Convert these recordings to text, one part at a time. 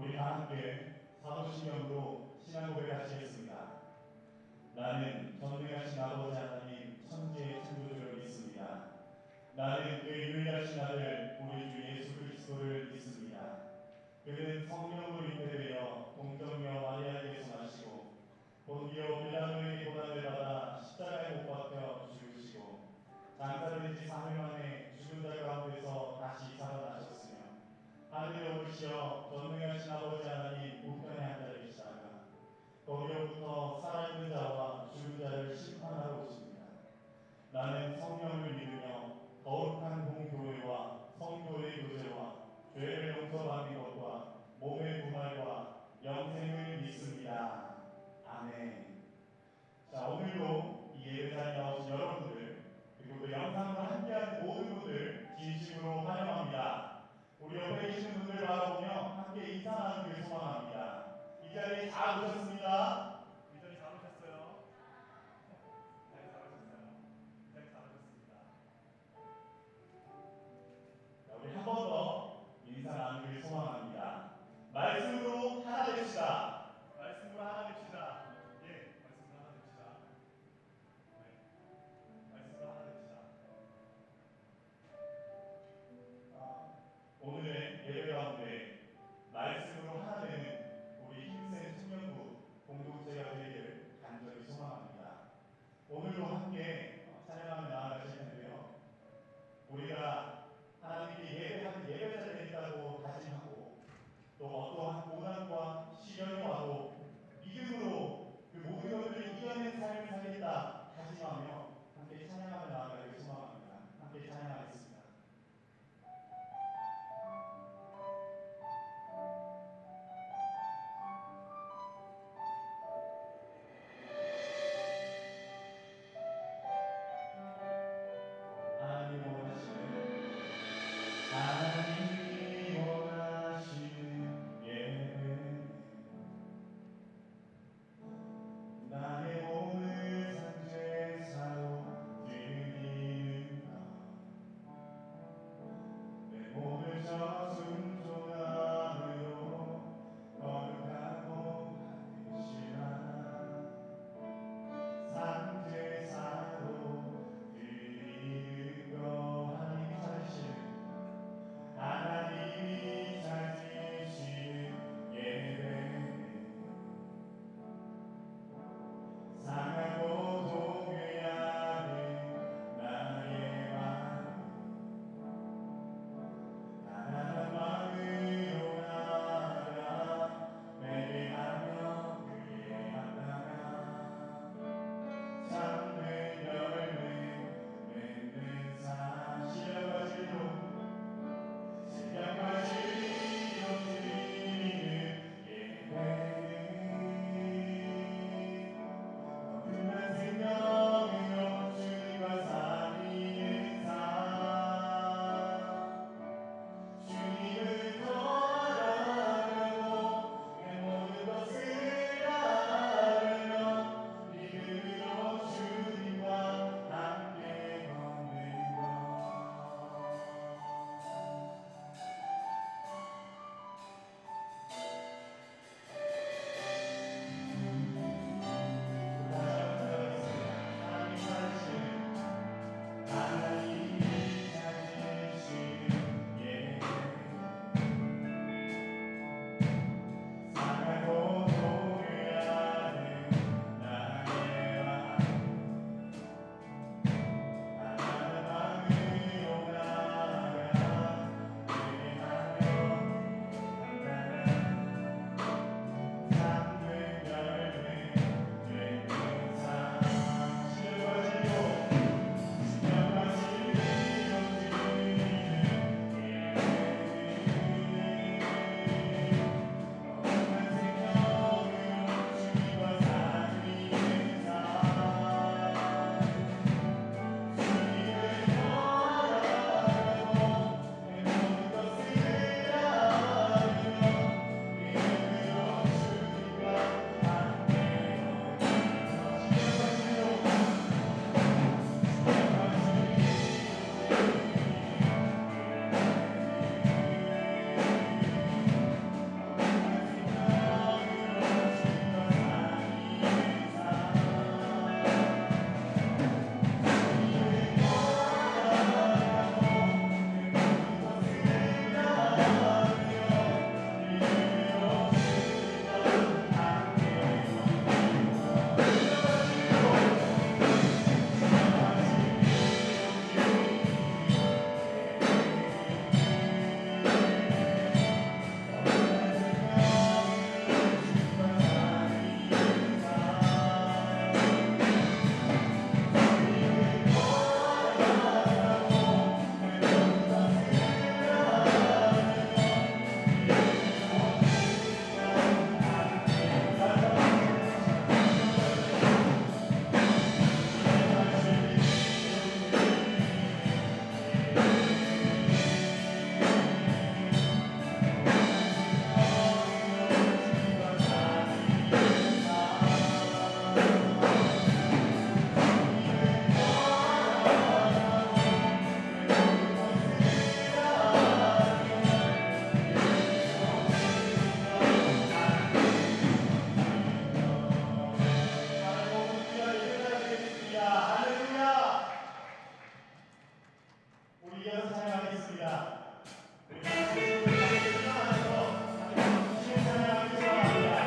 우리 다 함께 사도신경으로 신앙 고백하시겠습니다. 나는 전능하신 아버지 하나님 천지의 창조주를 믿습니다. 나는 그의 유일하신 아들 우리 주 예수 그리스도를 믿습니다. 그는 성령으로 잉태되어 동정녀 마리아에게서 나시고 본디오 빌라도에게 고난을 받아 십자가에 못 박혀 죽으시고 장사된 지 3일 만에 죽은 자 가운데서 다시 살아나셨으며 하늘에 오르시어 전능하신 아버지 하나님 우편에 앉아 계시다가 거기로부터 살아있는 자와 죽은 자를 심판하러 오십니다. 나는 성령을 믿으며 거룩한 공교회와 성도의 교제와 죄를 용서받는 것과 몸의 부활과 영생을 믿습니다. 아멘. 자, 오늘도 이 예배 자리에 나오신 여러분들 그리고 또 영상으로 함께하는 이어서 찬양하겠습니다. 우리 같이 일어나서 주님을 찬양하기 소원합니다.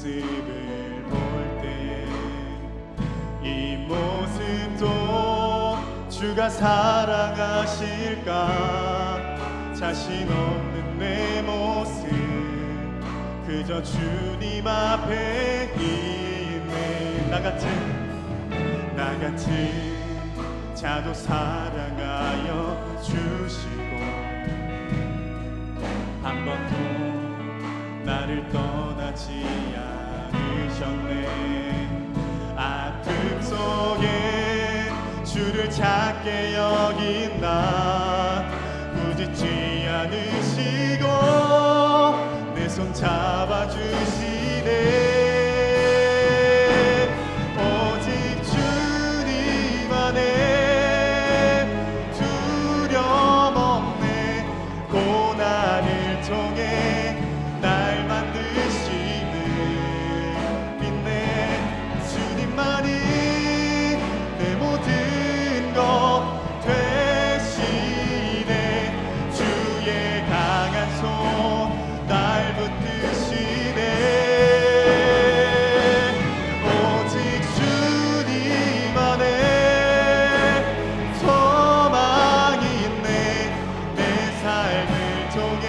모습을 볼 때 이 모습도 주가 사랑하실까? 자신 없는 내 모습 그저 주님 앞에 있네. 나 같은 자도 사랑하여 주시고 한 번도 나를 떠나지 않으셨네. 아픔 속에 주를 찾게 여긴 나 부짓지 않으시고 내 손 잡아주시네. 오직 주님 안에 두려움 없네. 고난을 통해 날 만드시는 믿네. 주님만이 내 모든 것 되시네. 주의 강한 손 날 붙드시네. 오직 주님 안에 소망이 있네. 내 삶을 통해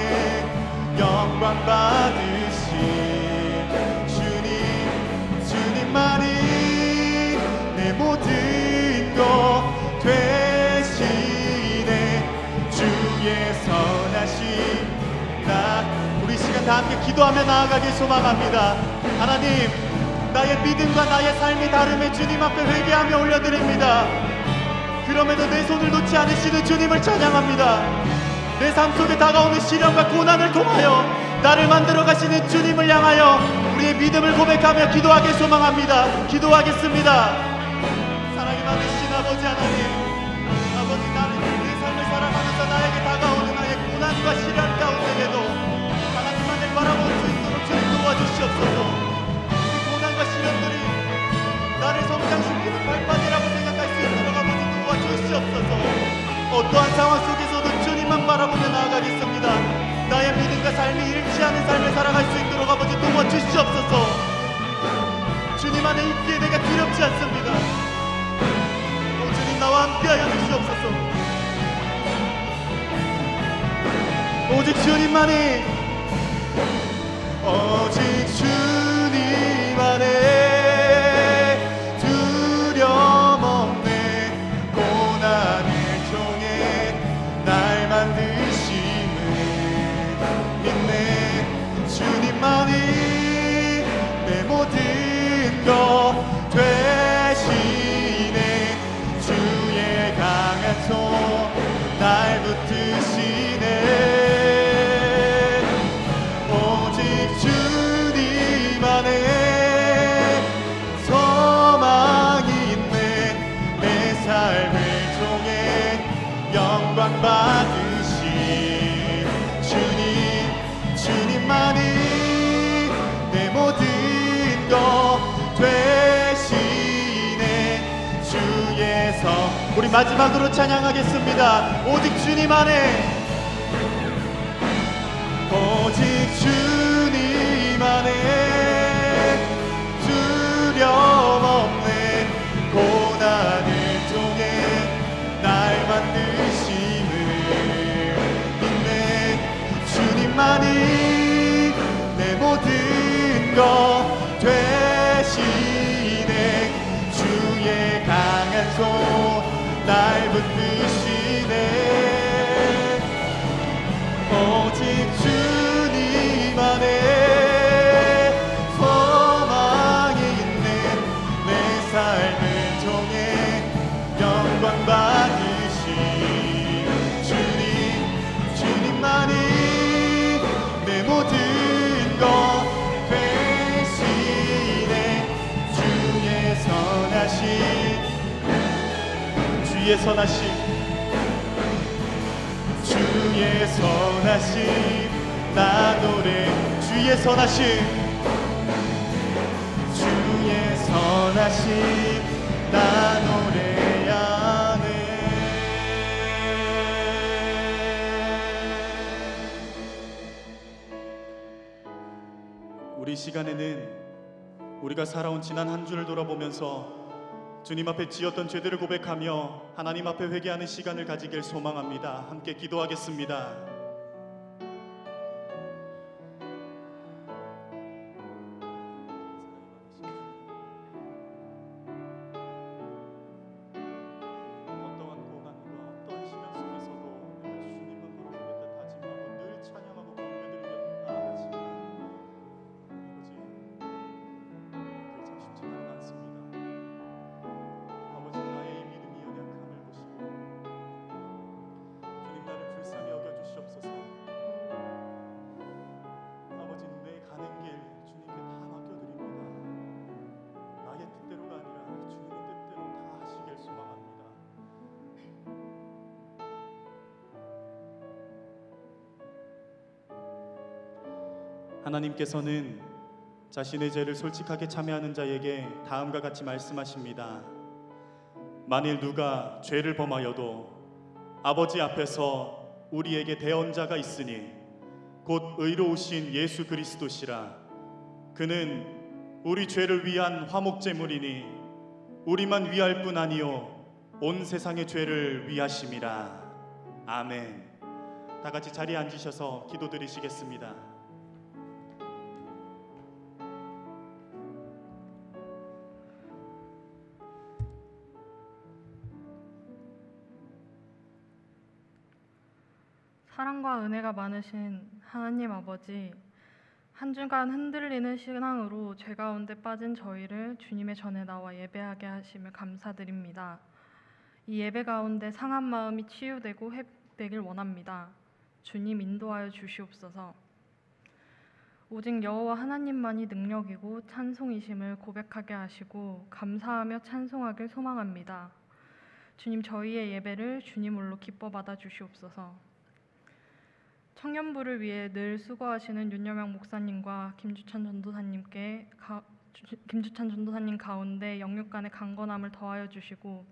영광 받으신 주님만이 내 모든 것 되시네. 주의 선하심 우리 시간 다 함께 기도하며 나아가길 소망합니다. 하나님, 나의 믿음과 나의 삶이 다름에 주님 앞에 회개하며 올려드립니다. 그럼에도 내 손을 놓지 않으시는 주님을 찬양합니다. 내 삶 속에 다가오는 시련과 고난을 통하여 나를 만들어 가시는 주님을 향하여 우리의 믿음을 고백하며 기도하길 소망합니다. 기도하겠습니다. 사랑이 많으신 아버지 하나님, 아버지, 나는 내 삶을 살아가면서 나에게 다가오는 나의 고난과 시련 가운데에도 하나님만을 바라볼 수 있도록 주님 도와주시옵소서. 그 고난과 시련들이 나를 성장시키는 발판이라고 생각할 수 있도록 아버지 도와주시옵소서. 어떠한 상황 속에서도 주님만 바라보며 나아가겠습니다. 나의 믿음과 삶이 잃지 않은 삶을 살아갈 수 있도록 아버지 도와주시옵소서. 주님 안에 있기에 내가 두렵지 않습니다. 주님 나와 함께하여 주시옵소서. 오직 주님만이 오직 주님 안에 두려움 없네. 고난을 통해 날 만드심을 믿네. 주님만이 내 모든 것 되시네. 주의 강한 손 날 붙드시네. 오직 주님 안에 소망이 있네. 내 삶을 통해 영광 받으신 주님만이 내 모든 것 되시네. 주의 성 우리 마지막으로 찬양하겠습니다. 오직 주님 안에 오직 주님 안에 두려움 없네. 고난을 통해 날 만드심을 믿네. 주님만이 내 모든 것 되시네. 주의 강한 손 날 붙드시네. 오직 주님 안에 소망이 있네. 내 삶을 통해 영광 받으신 주님만이 내 모든 것 되시네. 주의 선하심 나 노래. 주의 선하심 나 노래하네. 우리 시간에는 우리가 살아온 지난 한 주를 돌아보면서 주님 앞에 지었던 죄들을 고백하며 하나님 앞에 회개하는 시간을 가지길 소망합니다. 함께 기도하겠습니다. 하나님께서는 자신의 죄를 솔직하게 참여하는 자에게 다음과 같이 말씀하십니다. 만일 누가 죄를 범하여도 아버지 앞에서 우리에게 대언자가 있으니 곧 의로우신 예수 그리스도시라. 그는 우리 죄를 위한 화목제물이니 우리만 위할 뿐 아니요 온 세상의 죄를 위하심이라. 아멘. 다 같이 자리에 앉으셔서 기도드리시겠습니다. 사랑과 은혜가 많으신 하나님 아버지, 한 주간 흔들리는 신앙으로 죄 가운데 빠진 저희를 주님의 전에 나와 예배하게 하심을 감사드립니다. 이 예배 가운데 상한 마음이 치유되고 회복되길 원합니다. 주님 인도하여 주시옵소서. 오직 여호와 하나님만이 능력이고 찬송이심을 고백하게 하시고 감사하며 찬송하길 소망합니다. 주님, 저희의 예배를 주님으로 기뻐 받아 주시옵소서. 청년부를 위해 늘 수고하시는 윤여명 목사님과 김주찬 전도사님 가운데 영육간의 강건함을 더하여 주시고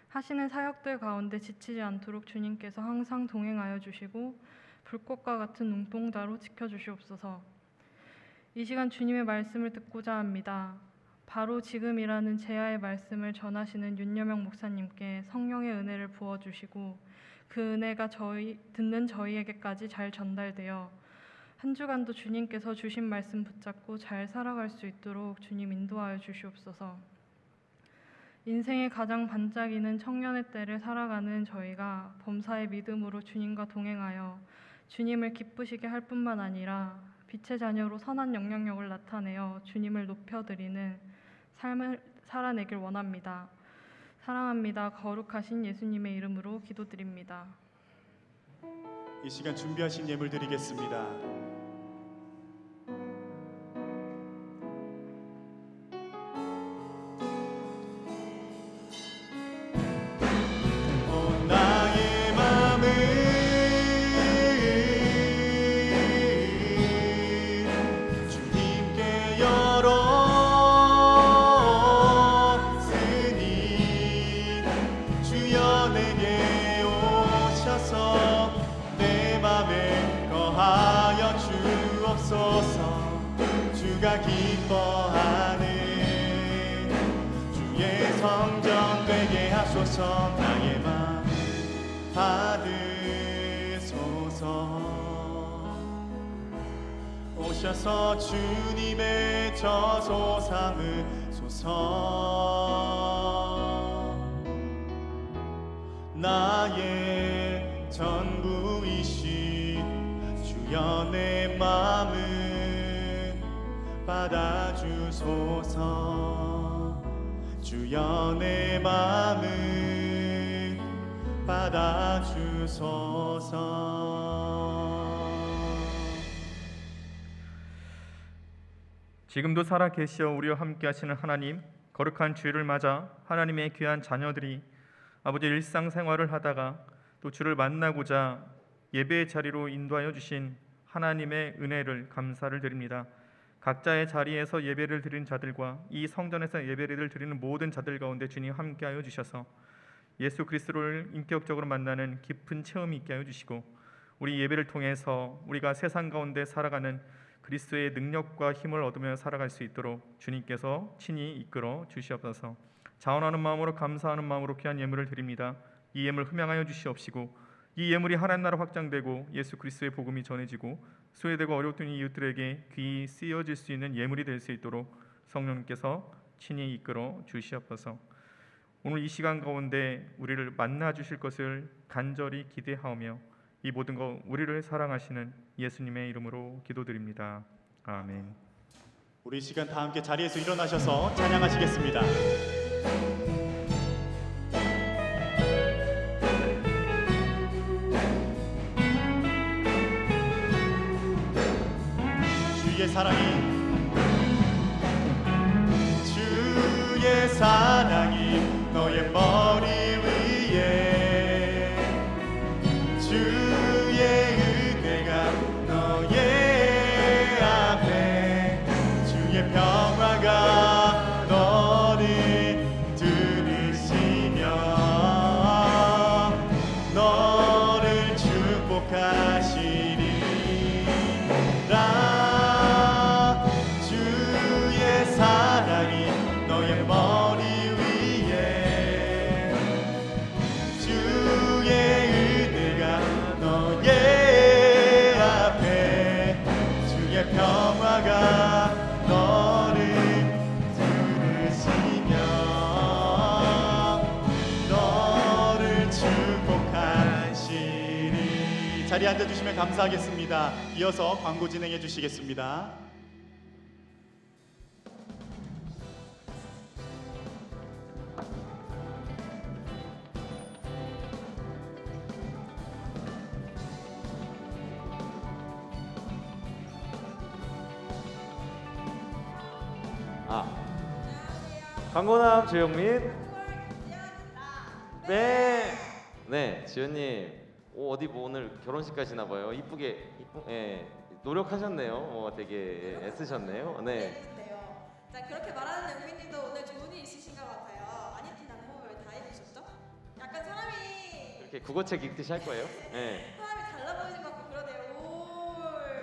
하시는 사역들 가운데 지치지 않도록 주님께서 항상 동행하여 주시고 불꽃과 같은 눈동자로 지켜주시옵소서. 이 시간 주님의 말씀을 듣고자 합니다. 바로 지금이라는 제야의 말씀을 전하시는 윤여명 목사님께 성령의 은혜를 부어주시고 그 은혜가 듣는 저희에게까지 잘 전달되어 한 주간도 주님께서 주신 말씀 붙잡고 잘 살아갈 수 있도록 주님 인도하여 주시옵소서. 인생의 가장 반짝이는 청년의 때를 살아가는 저희가 범사의 믿음으로 주님과 동행하여 주님을 기쁘시게 할 뿐만 아니라 빛의 자녀로 선한 영향력을 나타내어 주님을 높여드리는 삶을 살아내길 원합니다. 사랑합니다. 거룩하신 예수님의 이름으로 기도드립니다. 이 시간 준비하신 예물 드리겠습니다. 나의 마음을 주님께 열었으니 주여 내게 오셔서 내 맘에 거하여 주옵소서. 주가 기뻐하는 주의 성전 되게 하소서. 나의 맘 받으소서. 오셔서 주님의 저소 삼으소서. 나의 전부이신 주여 내 맘을 받아주소서. 주여 내 맘을 받아주소서. 지금도 살아 계시어 우리와 함께 하시는 하나님, 거룩한 주일을 맞아 하나님의 귀한 자녀들이 아버지 일상생활을 하다가 또 주를 만나고자 예배의 자리로 인도하여 주신 하나님의 은혜를 감사를 드립니다. 각자의 자리에서 예배를 드리는 자들과 이 성전에서 예배를 드리는 모든 자들 가운데 주님 함께하여 주셔서 예수 그리스도를 인격적으로 만나는 깊은 체험이 있게 하여 주시고 우리 예배를 통해서 우리가 세상 가운데 살아가는 그리스도의 능력과 힘을 얻으며 살아갈 수 있도록 주님께서 친히 이끌어 주시옵소서. 자원하는 마음으로 감사하는 마음으로 귀한 예물을 드립니다. 이 예물 흠양하여 주시옵시고 이 예물이 하나님 나라 확장되고 예수 그리스도의 복음이 전해지고 소외되고 어려웠던 이웃들에게 귀히 쓰여질 수 있는 예물이 될 수 있도록 성령님께서 친히 이끌어 주시옵소서. 오늘 이 시간 가운데 우리를 만나 주실 것을 간절히 기대하오며 이 모든 것 우리를 사랑하시는 예수님의 이름으로 기도드립니다. 아멘. 우리 이 시간 다 함께 자리에서 일어나셔서 찬양하시겠습니다. 주의 사랑이 너의 머리 위에 주의 은혜가 너의 앞에 주의 평화가 너를 들으시며 너를 축복하시리라. 주의 사랑이 너의 머리 위에 주의 은혜가 너의 앞에 주의 평화가 너를 들으시며 너를 축복하시리. 자리에 앉아주시면 감사하겠습니다. 이어서 광고 진행해 주시겠습니다. 강건함 조영민. 네, 지연님. 어디 뭐 오늘 결혼식 가시나 봐요. 노력하셨네요. 되게 애쓰셨네요. 네. 자, 그렇게 말하는 영민님도 오늘 좋은 일 있으신 것 같아요. 아니티나는 왜 다 입으셨죠? 약간 사람이 이렇게 국어책 읽듯이 할 거예요. 네. 사람이 달라 보이는 것 같고 그러네요.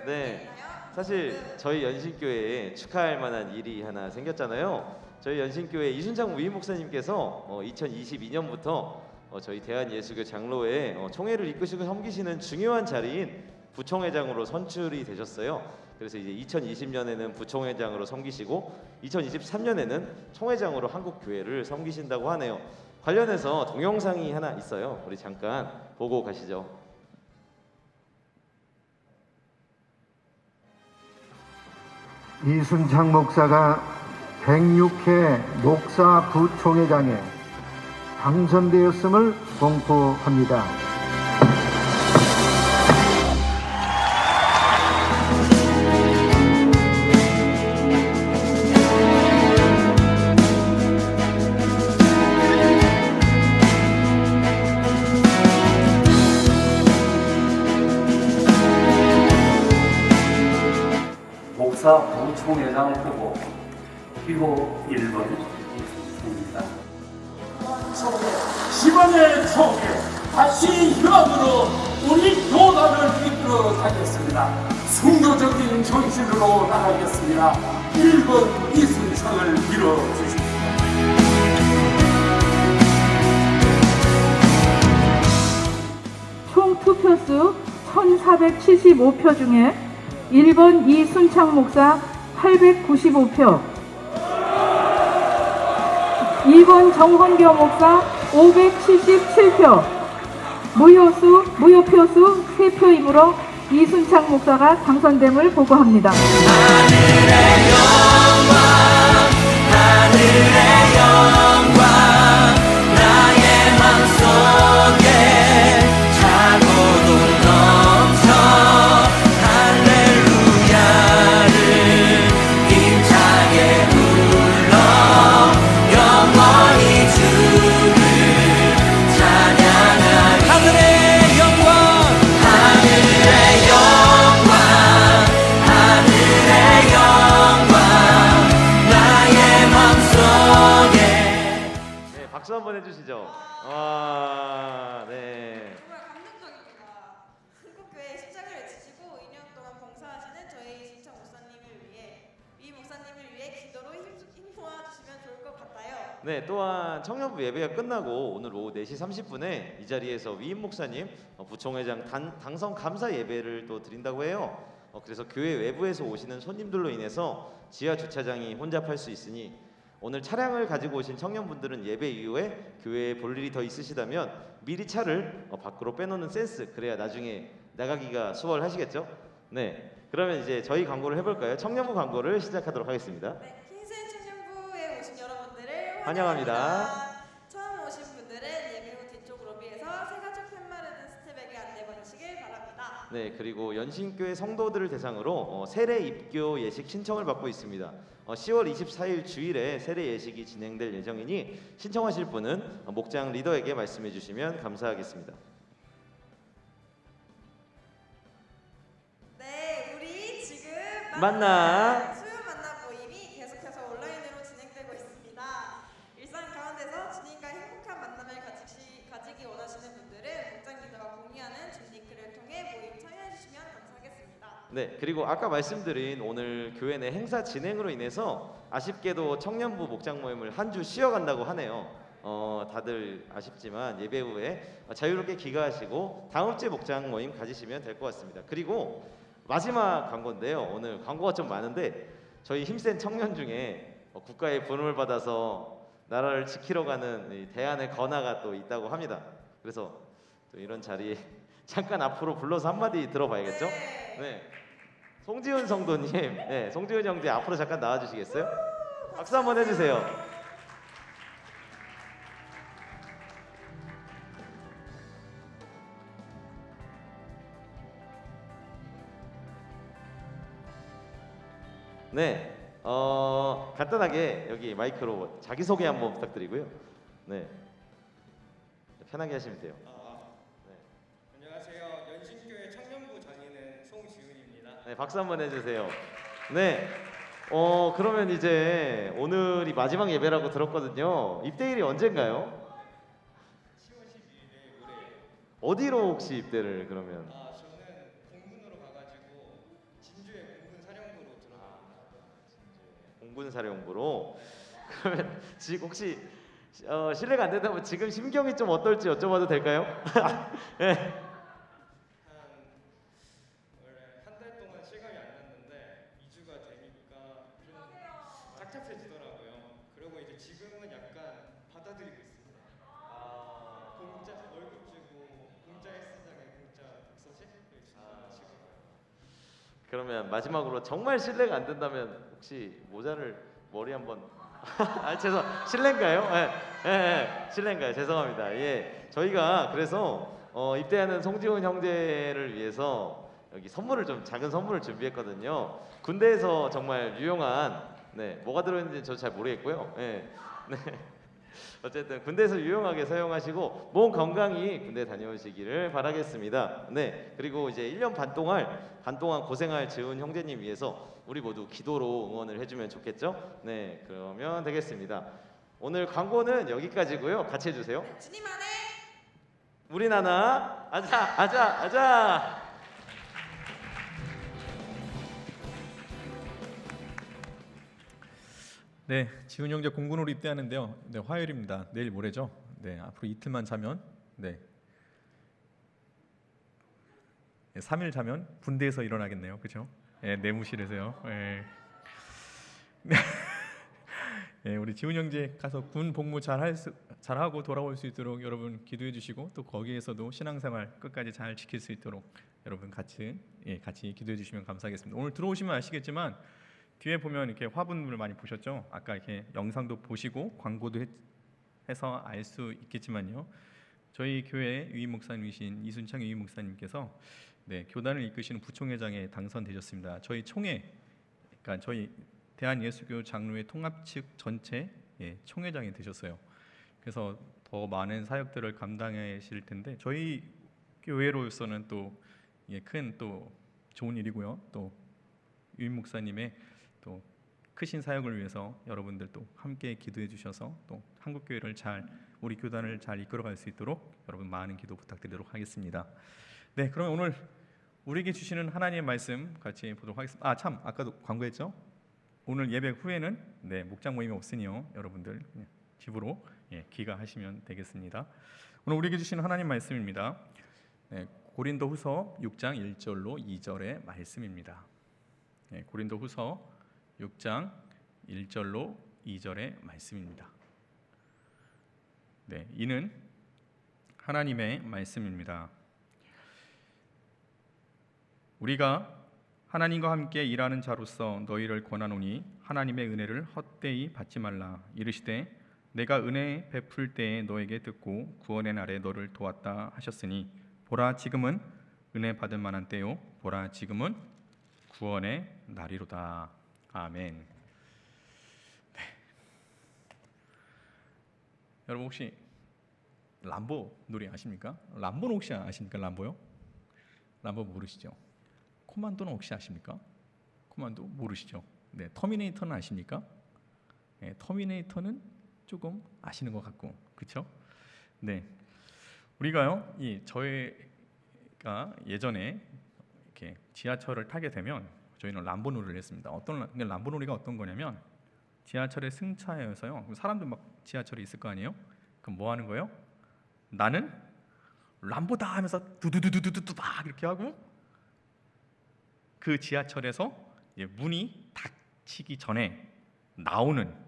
네. 있나요? 사실 저희 연신교회에 축하할 만한 일이 하나 생겼잖아요. 저희 연신교회 이순장 우임 목사님께서 2022년부터 저희 대한예수교 장로회 총회를 이끄시고 섬기시는 중요한 자리인 부총회장으로 선출이 되셨어요. 그래서 이제 2020년에는 부총회장으로 섬기시고 2023년에는 총회장으로 한국교회를 섬기신다고 하네요. 관련해서 동영상이 하나 있어요. 우리 잠깐 보고 가시죠. 이순창 목사가 106회 목사 부총회장에 당선되었음을 공포합니다. 목사 부총회장을 보고 그리고 1번입니다. 10원의 총회 다시 희망으로 우리 교단을 이끌어 가겠습니다. 순교적인 정신으로 나가겠습니다. 1번 이순창을 밀어주십시오. 총 투표수 1475표 중에 1번 이순창 목사 895표, 2번 정헌교 목사 577표, 무효표수 3표이므로 이순창 목사가 당선됨을 보고합니다. 하늘의 영광, 하늘의 영광, 나의 맘속에 차고도 넘쳐 할렐루야를 힘차게 불러 영원히 주를 찬양하리. 하늘의 영광, 하늘의 영광, 하늘의 영광, 나의 맘속에 네, 또한 청년부 예배가 끝나고 오늘 오후 4시 30분에 이 자리에서 위임 목사님 부총회장 당선 감사 예배를 또 드린다고 해요. 그래서 교회 외부에서 오시는 손님들로 인해서 지하 주차장이 혼잡할 수 있으니 오늘 차량을 가지고 오신 청년분들은 예배 이후에 교회에 볼 일이 더 있으시다면 미리 차를 밖으로 빼놓는 센스, 그래야 나중에 나가기가 수월하시겠죠? 네, 그러면 이제 저희 광고를 해볼까요? 청년부 광고를 시작하도록 하겠습니다. 네, 흰색 청년부에 오신 여러분들을 환영합니다. 처음 오신 분들은 예배 후 뒤쪽 로비에서 새가족 팻말을 든 스텝에게 안내받으시길 바랍니다. 네, 그리고 연신교회 성도들을 대상으로 세례 입교 예식 신청을 받고 있습니다. 10월 24일 주일에 세례 예식이 진행될 예정이니 신청하실 분은 목장 리더에게 말씀해 주시면 감사하겠습니다. 네, 우리 지금 만나. 수요 만나 모임이 계속해서 온라인으로 진행되고 있습니다. 일상 가운데서 주님과 행복한 만남을 가지기 원하시는 분들은 목장 리더가 공유하는 줌 링크를 통해 모임 참여해 주시면 감사하겠습니다. 네, 그리고 아까 말씀드린 오늘 교회 내 행사 진행으로 인해서 아쉽게도 청년부 목장 모임을 한 주 쉬어간다고 하네요. 다들 아쉽지만 예배 후에 자유롭게 귀가하시고 다음 주에 목장 모임 가지시면 될 것 같습니다. 그리고 마지막 광고인데요. 오늘 광고가 좀 많은데 저희 힘센 청년 중에 국가의 부름을 받아서 나라를 지키러 가는 이 대안의 건화가 또 있다고 합니다. 그래서 또 이런 자리에 잠깐 앞으로 불러서 한마디 들어봐야겠죠? 네, 송지훈 성도님, 네, 송지훈 형제 앞으로 잠깐 나와주시겠어요? 박수 한번 해주세요. 네, 간단하게 여기 마이크로 자기소개 한번 부탁드리고요. 네, 편하게 하시면 돼요. 안녕하세요. 연신교회 청년부 전인은 송지훈입니다. 네, 박수 한번 해주세요. 네, 그러면 이제 오늘이 마지막 예배라고 들었거든요. 입대일이 언젠가요? 10월 12일에 모레요. 어디로 혹시 입대를 그러면? 저는 공군으로 가가지고 진주의 공군사령부로 들어갑니다. 공군사령부로. 그러면 지금 혹시 실례가 안 된다면 지금 심경이 좀 어떨지 여쭤봐도 될까요? 네. 원래 한 달 동안 실감이 안 났는데 2주가 되니까 좀 착잡해지더라고요. 그리고 이제 지금은 약간 받아들이고 있습니다. 공짜 월급 주고 공짜 헬스장에 공짜 독서실 준다는 식으로. 그러면 마지막으로 정말 실례가 안 된다면 혹시 모자를 머리 한번 실례인가요? 실례인가요? 죄송합니다. 예, 저희가 그래서 입대하는 송지훈 형제를 위해서 여기 선물을 좀 작은 선물을 준비했거든요. 군대에서 정말 유용한, 네, 뭐가 들어있는지 저 잘 모르겠고요. 네. 어쨌든 군대에서 유용하게 사용하시고 몸 건강히 군대 다녀오시기를 바라겠습니다. 네, 그리고 이제 1년 반 동안 고생할 지훈 형제님 위해서 우리 모두 기도로 응원을 해주면 좋겠죠? 네, 그러면 되겠습니다. 오늘 광고는 여기까지고요. 같이 해주세요. 네, 주님 안에 우린 하나, 아자. 네, 지훈 형제 공군으로 입대하는데요. 네, 화요일입니다. 내일 모레죠. 네, 앞으로 이틀만 자면, 네, 3일 자면 군대에서 일어나겠네요. 그렇죠? 네, 내무실에서요. 네. 네, 우리 지훈 형제 가서 군 복무 잘하고 돌아올 수 있도록 여러분 기도해 주시고 또 거기에서도 신앙생활 끝까지 잘 지킬 수 있도록 여러분 같이 기도해 주시면 감사하겠습니다. 오늘 들어오시면 아시겠지만 뒤에 보면 이렇게 화분을 많이 보셨죠? 아까 이렇게 영상도 보시고 광고도 해서 알 수 있겠지만요. 저희 교회 유임 목사님이신 이순창 유임 목사님께서 네, 교단을 이끄시는 부총회장에 당선되셨습니다. 저희 총회, 그러니까 저희 대한예수교 장로회 통합 측 전체 총회장이 되셨어요. 그래서 더 많은 사역들을 감당하실 텐데 저희 교회로서는 또 큰 또 좋은 일이고요. 또 유임 목사님의 또 크신 사역을 위해서 여러분들 또 함께 기도해 주셔서 또 한국 교회를 우리 교단을 잘 이끌어갈 수 있도록 여러분 많은 기도 부탁드리도록 하겠습니다. 네, 그럼 오늘 우리에게 주시는 하나님의 말씀 같이 보도록 하겠습니다. 아까도 광고했죠? 오늘 예배 후에는 네, 목장 모임이 없으니요. 여러분들 집으로 귀가하시면 되겠습니다. 오늘 우리에게 주신 하나님 말씀입니다. 고린도후서 6장 1절로 2절의 말씀입니다. 고린도후서 6장 1절로 2절의 말씀입니다. 이는 하나님의 말씀입니다. 우리가 하나님과 함께 일하는 자로서 너희를 권하노니 하나님의 은혜를 헛되이 받지 말라. 이르시되 내가 은혜 베풀 때에 너에게 듣고 구원의 날에 너를 도왔다 하셨으니 보라 지금은 은혜 받을 만한 때요 보라 지금은 구원의 날이로다. 아멘. 여러분 혹시 람보 노래 아십니까? 람보는 혹시 아십니까? 람보요? 람보 모르시죠? 코만도는 혹시 아십니까? 코만도 모르시죠? 터미네이터는 아십니까? 터미네이터는 조금 아시는 것 같고, 그렇죠? 우리가요, 저희가 예전에 이렇게 지하철을 타게 되면 저희는 람보놀이를 했습니다. 람보놀이가 어떤 거냐면 지하철에 승차해서요, 사람들 막 지하철에 있을 거 아니에요? 그럼 뭐 하는 거예요? 나는 람보다 하면서 두두두두두두 막 이렇게 하고 그 지하철에서 문이 닫히기 전에 나오는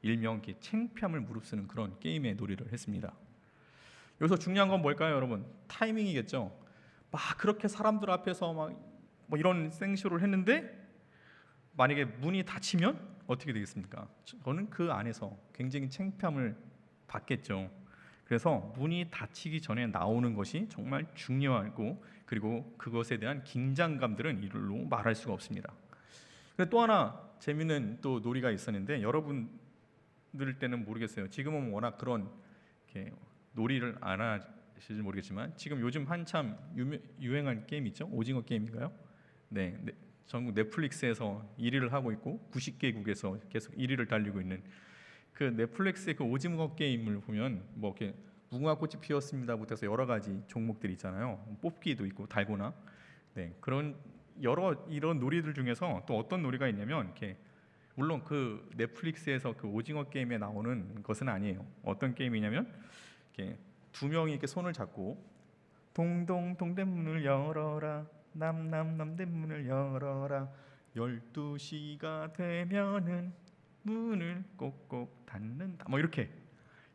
일명 이렇게 창피함을 무릅쓰는 그런 게임의 놀이를 했습니다. 여기서 중요한 건 뭘까요, 여러분? 타이밍이겠죠. 막 그렇게 사람들 앞에서 막 뭐 이런 생쇼를 했는데 만약에 문이 닫히면 어떻게 되겠습니까? 저는 그 안에서 굉장히 창피함을 받겠죠. 그래서 문이 닫히기 전에 나오는 것이 정말 중요하고 그리고 그것에 대한 긴장감들은 이를로 말할 수가 없습니다. 또 하나 재미있는 또 놀이가 있었는데 여러분들 때는 모르겠어요. 지금은 워낙 그런 이렇게 놀이를 안 하실지 모르겠지만 지금 요즘 한참 유행한 게임 있죠? 오징어 게임인가요? 전국 넷플릭스에서 1위를 하고 있고 90개국에서 계속 1위를 달리고 있는 그 넷플릭스의 그 오징어 게임을 보면 뭐 이렇게 무궁화꽃이 피었습니다부터 해서 여러 가지 종목들이 있잖아요. 뽑기도 있고 달고나 그런 여러 이런 놀이들 중에서 또 어떤 놀이가 있냐면 이렇게 물론 그 넷플릭스에서 그 오징어 게임에 나오는 것은 아니에요. 어떤 게임이냐면 이렇게 두 명이 이렇게 손을 잡고 동동동 대문을 열어라 남남남 대문을 열어라 12시가 되면은 문을 꼭꼭 닫는다 뭐 이렇게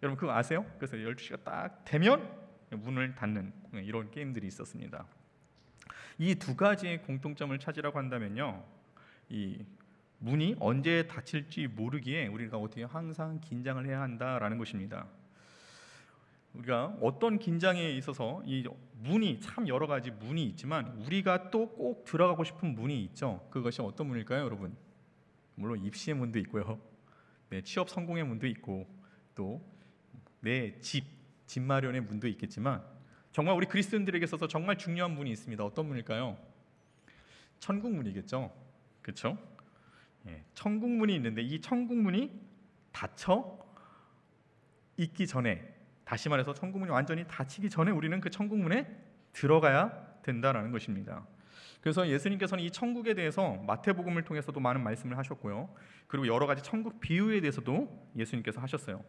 여러분 그거 아세요? 그래서 12시가 딱 되면 문을 닫는 이런 게임들이 있었습니다. 이 두 가지의 공통점을 찾으라고 한다면요, 이 문이 언제 닫힐지 모르기에 우리가 어떻게 항상 긴장을 해야 한다라는 것입니다. 우리가 어떤 긴장에 있어서 이 문이 참 여러 가지 문이 있지만 우리가 또 꼭 들어가고 싶은 문이 있죠. 그것이 어떤 문일까요, 여러분? 물론 입시의 문도 있고요, 취업 성공의 문도 있고 또 내 집 마련의 문도 있겠지만 정말 우리 그리스도인들에게 있어서 정말 중요한 문이 있습니다. 어떤 문일까요? 천국 문이겠죠. 그렇죠? 천국 문이 있는데 이 천국 문이 닫혀 있기 전에, 다시 말해서 천국 문이 완전히 닫히기 전에 우리는 그 천국 문에 들어가야 된다라는 것입니다. 그래서 예수님께서는 이 천국에 대해서 마태복음을 통해서도 많은 말씀을 하셨고요. 그리고 여러 가지 천국 비유에 대해서도 예수님께서 하셨어요.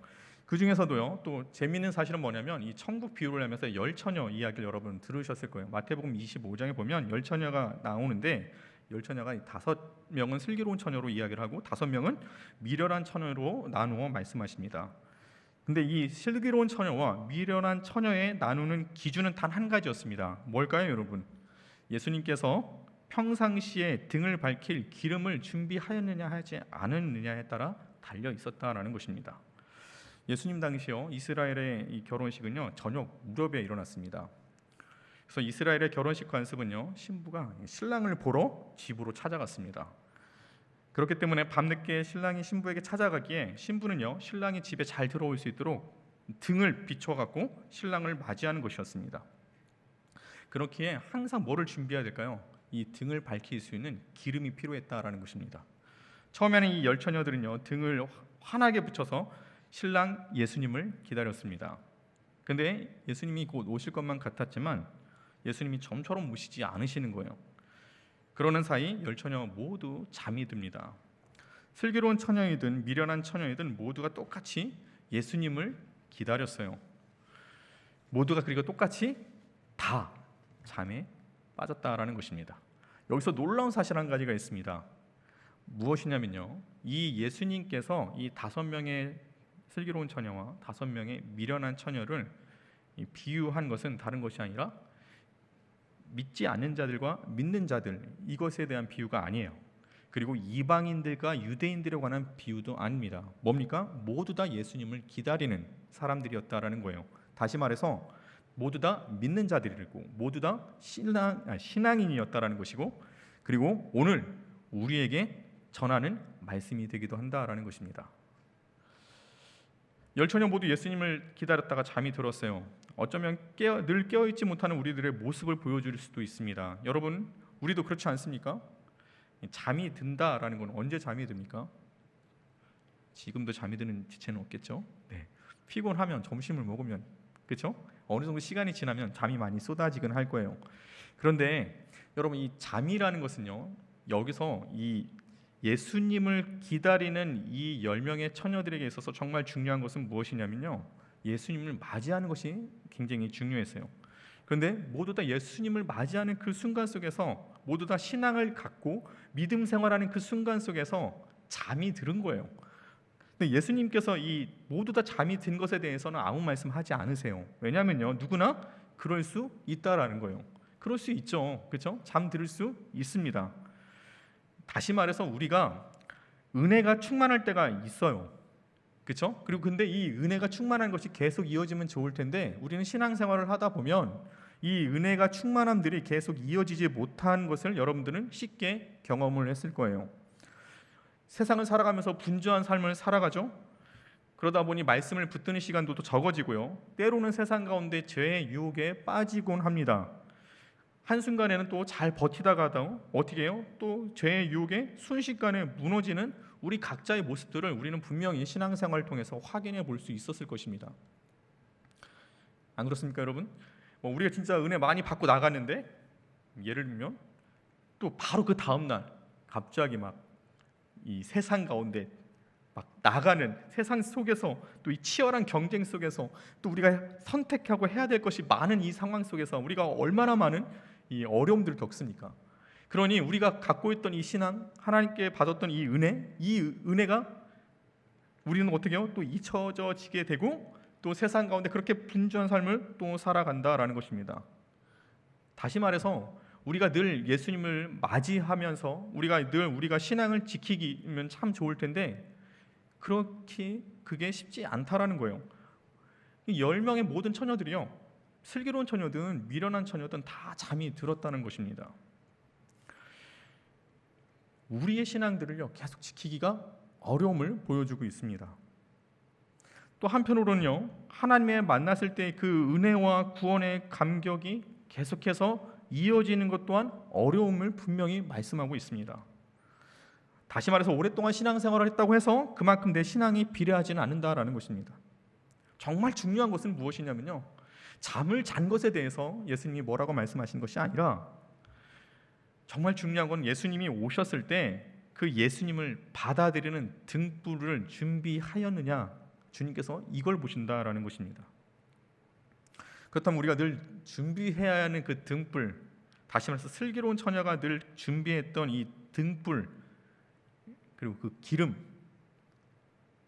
그 중에서도요, 또 재미있는 사실은 뭐냐면 이 천국 비유를 하면서 열처녀 이야기를 여러분 들으셨을 거예요. 마태복음 25장에 보면 열처녀가 나오는데 열처녀가 5명은 슬기로운 처녀로 이야기를 하고 5명은 미련한 처녀로 나누어 말씀하십니다. 근데 이 슬기로운 처녀와 미련한 처녀의 나누는 기준은 단 한 가지였습니다. 뭘까요, 여러분? 예수님께서 평상시에 등을 밝힐 기름을 준비하였느냐 하지 않았느냐에 따라 달려 있었다라는 것입니다. 예수님 당시요, 이스라엘의 이 결혼식은요 저녁 무렵에 일어났습니다. 그래서 이스라엘의 결혼식 관습은요, 신부가 신랑을 보러 집으로 찾아갔습니다. 그렇기 때문에 밤늦게 신랑이 신부에게 찾아가기에 신부는요, 신랑이 집에 잘 들어올 수 있도록 등을 비춰갖고 신랑을 맞이하는 것이었습니다. 그렇기에 항상 뭐를 준비해야 될까요? 이 등을 밝힐 수 있는 기름이 필요했다라는 것입니다. 처음에는 이 열처녀들은요, 등을 환하게 붙여서 신랑 예수님을 기다렸습니다. 근데 예수님이 곧 오실 것만 같았지만 예수님이 좀처럼 오시지 않으시는 거예요. 그러는 사이 열처녀 모두 잠이 듭니다. 슬기로운 처녀이든 미련한 처녀이든 모두가 똑같이 예수님을 기다렸어요. 모두가 그리고 똑같이 다 잠에 빠졌다라는 것입니다. 여기서 놀라운 사실 한 가지가 있습니다. 무엇이냐면요, 이 예수님께서 이 5명의 슬기로운 처녀와 5명의 미련한 처녀를 비유한 것은 다른 것이 아니라 믿지 않는 자들과 믿는 자들, 이것에 대한 비유가 아니에요. 그리고 이방인들과 유대인들에 관한 비유도 아닙니다. 뭡니까? 모두 다 예수님을 기다리는 사람들이었다라는 거예요. 다시 말해서 모두 다 믿는 자들이고 모두 다 신앙인이었다라는 것이고, 그리고 오늘 우리에게 전하는 말씀이 되기도 한다라는 것입니다. 10처녀 모두 예수님을 기다렸다가 잠이 들었어요. 어쩌면 늘 깨어있지 못하는 우리들의 모습을 보여줄 수도 있습니다. 여러분, 우리도 그렇지 않습니까? 잠이 든다라는 건 언제 잠이 듭니까? 지금도 잠이 드는 지체는 없겠죠? 네. 피곤하면 점심을 먹으면, 그렇죠? 어느 정도 시간이 지나면 잠이 많이 쏟아지긴 할 거예요. 그런데 여러분, 이 잠이라는 것은요, 여기서 이 예수님을 기다리는 이 10명의 처녀들에게 있어서 정말 중요한 것은 무엇이냐면요, 예수님을 맞이하는 것이 굉장히 중요했어요. 그런데 모두 다 예수님을 맞이하는 그 순간 속에서 모두 다 신앙을 갖고 믿음 생활하는 그 순간 속에서 잠이 들은 거예요. 근데 예수님께서 이 모두 다 잠이 든 것에 대해서는 아무 말씀하지 않으세요. 왜냐하면요, 누구나 그럴 수 있다라는 거예요. 그럴 수 있죠, 그렇죠? 잠들을 수 있습니다. 다시 말해서 우리가 은혜가 충만할 때가 있어요, 그렇죠? 그리고 근데 이 은혜가 충만한 것이 계속 이어지면 좋을 텐데, 우리는 신앙생활을 하다 보면 이 은혜가 충만함들이 계속 이어지지 못한 것을 여러분들은 쉽게 경험을 했을 거예요. 세상을 살아가면서 분주한 삶을 살아가죠. 그러다 보니 말씀을 붙드는 시간도 또 적어지고요, 때로는 세상 가운데 죄의 유혹에 빠지곤 합니다. 한순간에는 또 잘 버티다가도 어떻게 해요? 또 죄의 유혹에 순식간에 무너지는 우리 각자의 모습들을 우리는 분명히 신앙생활을 통해서 확인해 볼 수 있었을 것입니다. 안 그렇습니까, 여러분? 우리가 진짜 은혜 많이 받고 나갔는데, 예를 들면 또 바로 그 다음 날 갑자기 막 이 세상 가운데 막 나가는 세상 속에서, 또 이 치열한 경쟁 속에서 또 우리가 선택하고 해야 될 것이 많은 이 상황 속에서 우리가 얼마나 많은 이 어려움들을 겪습니까? 그러니 우리가 갖고 있던 이 신앙, 하나님께 받았던 이 은혜가 우리는 어떻게 해요? 또 잊혀지게 되고 또 세상 가운데 그렇게 분주한 삶을 또 살아간다라는 것입니다. 다시 말해서 우리가 늘 예수님을 맞이하면서 우리가 신앙을 지키기면 참 좋을 텐데, 그렇게 그게 쉽지 않다라는 거예요. 10명의 모든 처녀들이요, 슬기로운 처녀든 미련한 처녀든 다 잠이 들었다는 것입니다. 우리의 신앙들을요 계속 지키기가 어려움을 보여주고 있습니다. 또 한편으로는요, 하나님의 만났을 때 그 은혜와 구원의 감격이 계속해서 이어지는 것 또한 어려움을 분명히 말씀하고 있습니다. 다시 말해서 오랫동안 신앙생활을 했다고 해서 그만큼 내 신앙이 비례하지는 않는다라는 것입니다. 정말 중요한 것은 무엇이냐면요, 잠을 잔 것에 대해서 예수님이 뭐라고 말씀하신 것이 아니라, 정말 중요한 건 예수님이 오셨을 때 그 예수님을 받아들이는 등불을 준비하였느냐, 주님께서 이걸 보신다라는 것입니다. 그렇다면 우리가 늘 준비해야 하는 그 등불, 다시 말해서 슬기로운 처녀가 늘 준비했던 이 등불, 그리고 그 기름,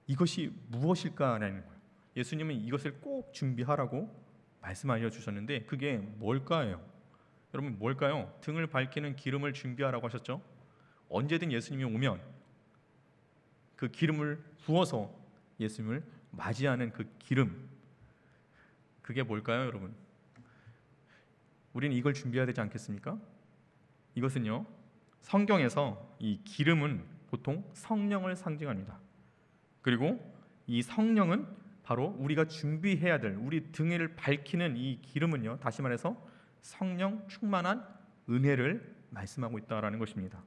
이것이 무엇일까라는 거예요. 예수님은 이것을 꼭 준비하라고 말씀하여 주셨는데, 그게 뭘까요? 여러분, 뭘까요? 등을 밝히는 기름을 준비하라고 하셨죠. 언제든 예수님이 오면 그 기름을 부어서 예수님을 맞이하는 그 기름, 그게 뭘까요, 여러분? 우리는 이걸 준비해야 되지 않겠습니까? 이것은요, 성경에서 이 기름은 보통 성령을 상징합니다. 그리고 이 성령은 바로 우리가 준비해야 될, 우리 등을 밝히는 이 기름은요, 다시 말해서 성령 충만한 은혜를 말씀하고 있다라는 것입니다.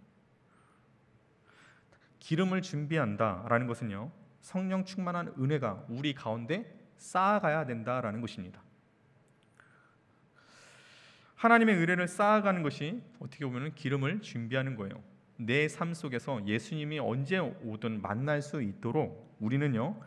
기름을 준비한다라는 것은요, 성령 충만한 은혜가 우리 가운데 쌓아가야 된다라는 것입니다. 하나님의 은혜를 쌓아가는 것이 어떻게 보면 기름을 준비하는 거예요. 내 삶 속에서 예수님이 언제 오든 만날 수 있도록 우리는요,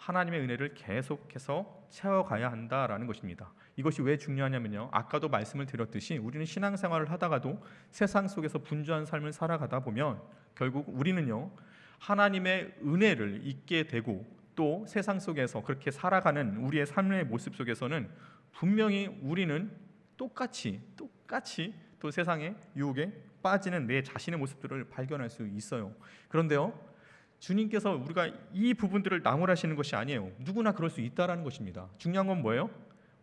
하나님의 은혜를 계속해서 채워가야 한다라는 것입니다. 이것이 왜 중요하냐면요, 아까도 말씀을 드렸듯이 우리는 신앙생활을 하다가도 세상 속에서 분주한 삶을 살아가다 보면 결국 우리는요, 하나님의 은혜를 잊게 되고 또 세상 속에서 그렇게 살아가는 우리의 삶의 모습 속에서는 분명히 우리는 똑같이 또 세상의 유혹에 빠지는 내 자신의 모습들을 발견할 수 있어요. 그런데요, 주님께서 우리가 이 부분들을 나무라시는 것이 아니에요. 누구나 그럴 수 있다라는 것입니다. 중요한 건 뭐예요?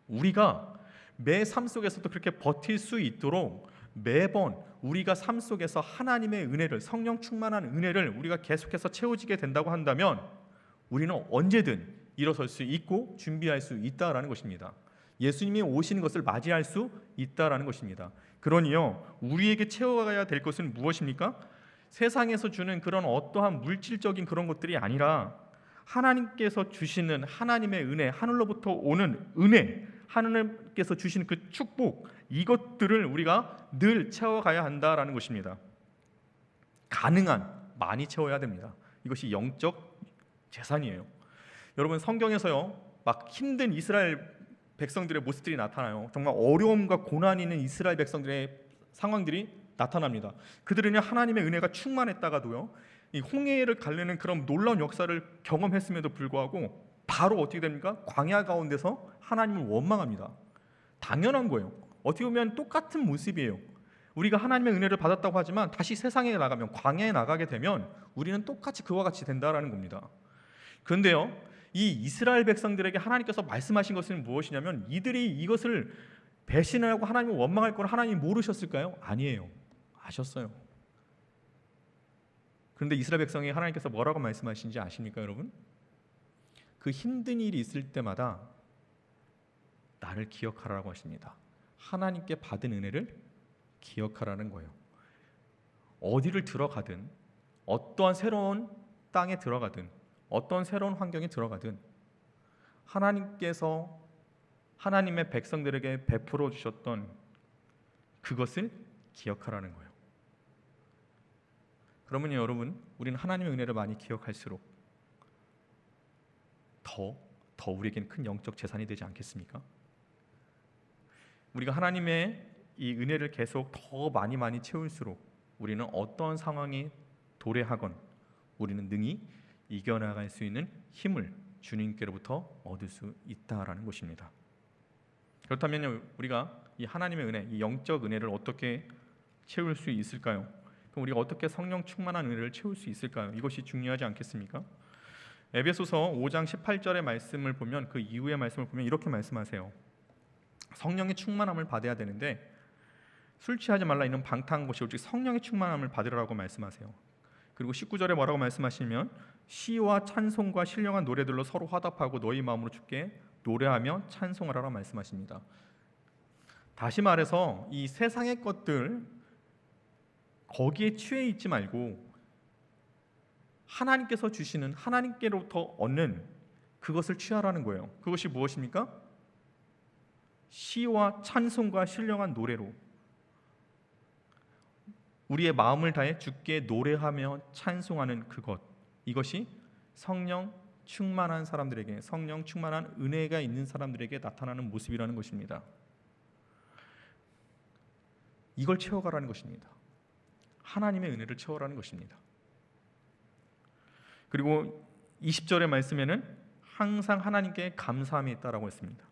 우리가 매 삶 속에서도 그렇게 버틸 수 있도록 매번 우리가 삶 속에서 하나님의 은혜를, 성령 충만한 은혜를 우리가 계속해서 채워지게 된다고 한다면 우리는 언제든 일어설 수 있고 준비할 수 있다라는 것입니다. 예수님이 오시는 것을 맞이할 수 있다라는 것입니다. 그러니요, 우리에게 채워가야 될 것은 무엇입니까? 세상에서 주는 그런 어떠한 물질적인 그런 것들이 아니라 하나님께서 주시는 하나님의 은혜, 하늘로부터 오는 은혜, 하나님께서 주시는 그 축복, 이것들을 우리가 늘 채워가야 한다라는 것입니다. 가능한 많이 채워야 됩니다. 이것이 영적 재산이에요. 여러분, 성경에서요, 막 힘든 이스라엘 백성들의 모습들이 나타나요. 정말 어려움과 고난이 있는 이스라엘 백성들의 상황들이 나타납니다. 그들은 하나님의 은혜가 충만했다가도요, 이 홍해를 가르는 그런 놀라운 역사를 경험했음에도 불구하고 바로 어떻게 됩니까? 광야 가운데서 하나님을 원망합니다. 당연한 거예요. 어떻게 보면 똑같은 모습이에요. 우리가 하나님의 은혜를 받았다고 하지만 다시 세상에 나가면, 광야에 나가게 되면 우리는 똑같이 그와 같이 된다라는 겁니다. 그런데요, 이 이스라엘 백성들에게 하나님께서 말씀하신 것은 무엇이냐면, 이들이 이것을 배신하고 하나님을 원망할 걸 하나님이 모르셨을까요? 아니에요. 아셨어요. 그런데 이스라엘 백성이 하나님께서 뭐라고 말씀하시는지 아십니까, 여러분? 그 힘든 일이 있을 때마다 나를 기억하라고 하십니다. 하나님께 받은 은혜를 기억하라는 거예요. 어디를 들어가든, 어떠한 새로운 땅에 들어가든, 어떤 새로운 환경에 들어가든 하나님께서 하나님의 백성들에게 베풀어 주셨던 그것을 기억하라는 거예요. 그러면 여러분, 우리는 하나님의 은혜를 많이 기억할수록 더 우리에게는 큰 영적 재산이 되지 않겠습니까? 우리가 하나님의 이 은혜를 계속 더 많이 채울수록 우리는 어떤 상황이 도래하건 우리는 능히 이겨나갈 수 있는 힘을 주님께로부터 얻을 수 있다라는 것입니다. 그렇다면 우리가 이 하나님의 은혜, 이 영적 은혜를 어떻게 채울 수 있을까요? 그럼 우리가 어떻게 성령 충만한 은혜를 채울 수 있을까요? 이것이 중요하지 않겠습니까? 에베소서 5장 18절의 말씀을 보면, 그 이후의 말씀을 보면 이렇게 말씀하세요. 성령의 충만함을 받아야 되는데 술 취하지 말라 이는 방탕한 것이 오직 성령의 충만함을 받으라고 말씀하세요. 그리고 19절에 뭐라고 말씀하시면, 시와 찬송과 신령한 노래들로 서로 화답하고 너희 마음으로 주께 노래하며 찬송하라고 말씀하십니다. 다시 말해서 이 세상의 것들 거기에 취해 있지 말고 하나님께서 주시는, 하나님께로부터 얻는 그것을 취하라는 거예요. 그것이 무엇입니까? 시와 찬송과 신령한 노래로 우리의 마음을 다해 주께 노래하며 찬송하는 그것, 이것이 성령 충만한 사람들에게, 성령 충만한 은혜가 있는 사람들에게 나타나는 모습이라는 것입니다. 이걸 채워가라는 것입니다. 하나님의 은혜를 채워라는 것입니다. 그리고 20절의 말씀에는 항상 하나님께 감사함이 있다라고 했습니다.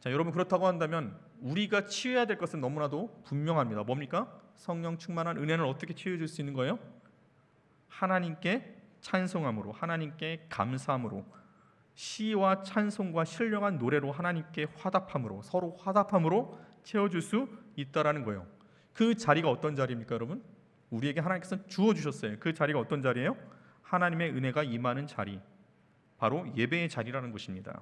자, 여러분, 그렇다고 한다면 우리가 치유해야 될 것은 너무나도 분명합니다. 뭡니까? 성령 충만한 은혜는 어떻게 치유해줄 수 있는 거예요? 하나님께 찬송함으로, 하나님께 감사함으로, 시와 찬송과 신령한 노래로 하나님께 화답함으로, 서로 화답함으로 채워줄 수 있다라는 거예요. 그 자리가 어떤 자리입니까, 여러분? 우리에게 하나님께서 주어주셨어요. 그 자리가 어떤 자리예요? 하나님의 은혜가 임하는 자리, 바로 예배의 자리라는 것입니다.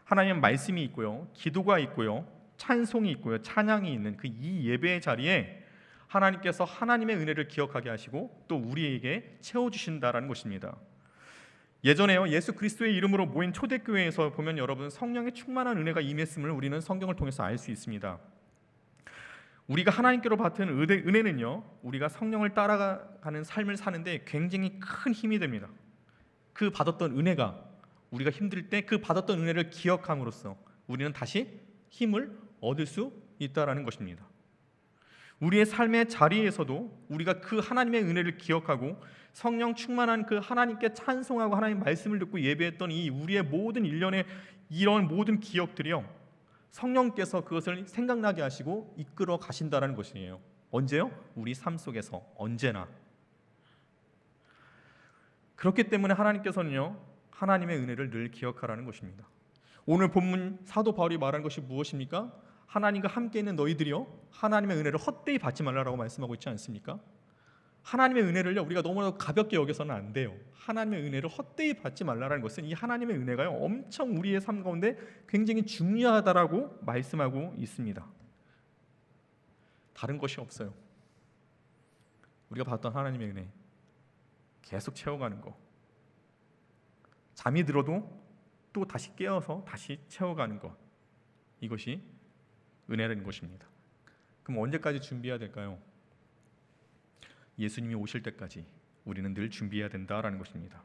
하나님의 말씀이 있고요, 기도가 있고요, 찬송이 있고요, 찬양이 있는 그 이 예배의 자리에 하나님께서 하나님의 은혜를 기억하게 하시고 또 우리에게 채워주신다라는 것입니다. 예전에요, 예수 그리스도의 이름으로 모인 초대교회에서 보면 여러분, 성령의 충만한 은혜가 임했음을 우리는 성경을 통해서 알 수 있습니다. 우리가 하나님께로 받은 은혜는요, 우리가 성령을 따라가는 삶을 사는데 굉장히 큰 힘이 됩니다. 그 받았던 은혜가 우리가 힘들 때 그 받았던 은혜를 기억함으로써 우리는 다시 힘을 얻을 수 있다라는 것입니다. 우리의 삶의 자리에서도 우리가 그 하나님의 은혜를 기억하고 성령 충만한 그 하나님께 찬송하고 하나님 말씀을 듣고 예배했던 이 우리의 모든 일련의 이런 모든 기억들이요, 성령께서 그것을 생각나게 하시고 이끌어 가신다라는 것이에요. 언제요? 우리 삶 속에서 언제나. 그렇기 때문에 하나님께서는요, 하나님의 은혜를 늘 기억하라는 것입니다. 오늘 본문 사도 바울이 말한 것이 무엇입니까? 하나님과 함께 있는 너희들이요, 하나님의 은혜를 헛되이 받지 말라라고 말씀하고 있지 않습니까? 하나님의 은혜를요, 우리가 너무나 가볍게 여겨서는 안 돼요. 하나님의 은혜를 헛되이 받지 말라라는 것은 이 하나님의 은혜가요, 엄청 우리의 삶 가운데 굉장히 중요하다라고 말씀하고 있습니다. 다른 것이 없어요. 우리가 받았던 하나님의 은혜 계속 채워가는 거, 잠이 들어도 또 다시 깨어서 다시 채워가는 것, 이것이 은혜라는 것입니다. 그럼 언제까지 준비해야 될까요? 예수님이 오실 때까지 우리는 늘 준비해야 된다라는 것입니다.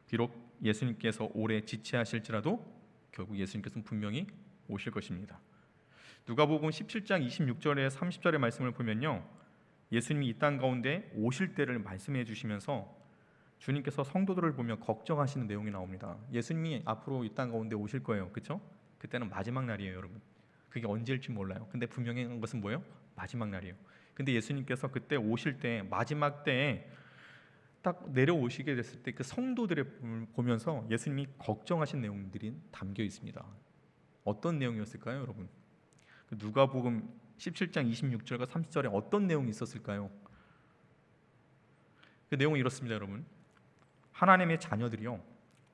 비록 예수님께서 오래 지체하실지라도 결국 예수님께서는 분명히 오실 것입니다. 누가복음 17장 26절에 30절의 말씀을 보면요, 예수님이 이 땅 가운데 오실 때를 말씀해 주시면서 주님께서 성도들을 보며 걱정하시는 내용이 나옵니다. 예수님이 앞으로 이 땅 가운데 오실 거예요. 그렇죠? 그때는 마지막 날이에요, 여러분. 그게 언제일지 몰라요. 근데 분명히 한 것은 뭐예요? 마지막 날이에요. 근데 예수님께서 그때 오실 때, 마지막 때에 딱 내려오시게 됐을 때 그 성도들을 보면서 예수님이 걱정하신 내용들이 담겨 있습니다. 어떤 내용이었을까요, 여러분? 누가복음 17장 26절과 30절에 어떤 내용이 있었을까요? 그 내용은 이렇습니다, 여러분. 하나님의 자녀들이요,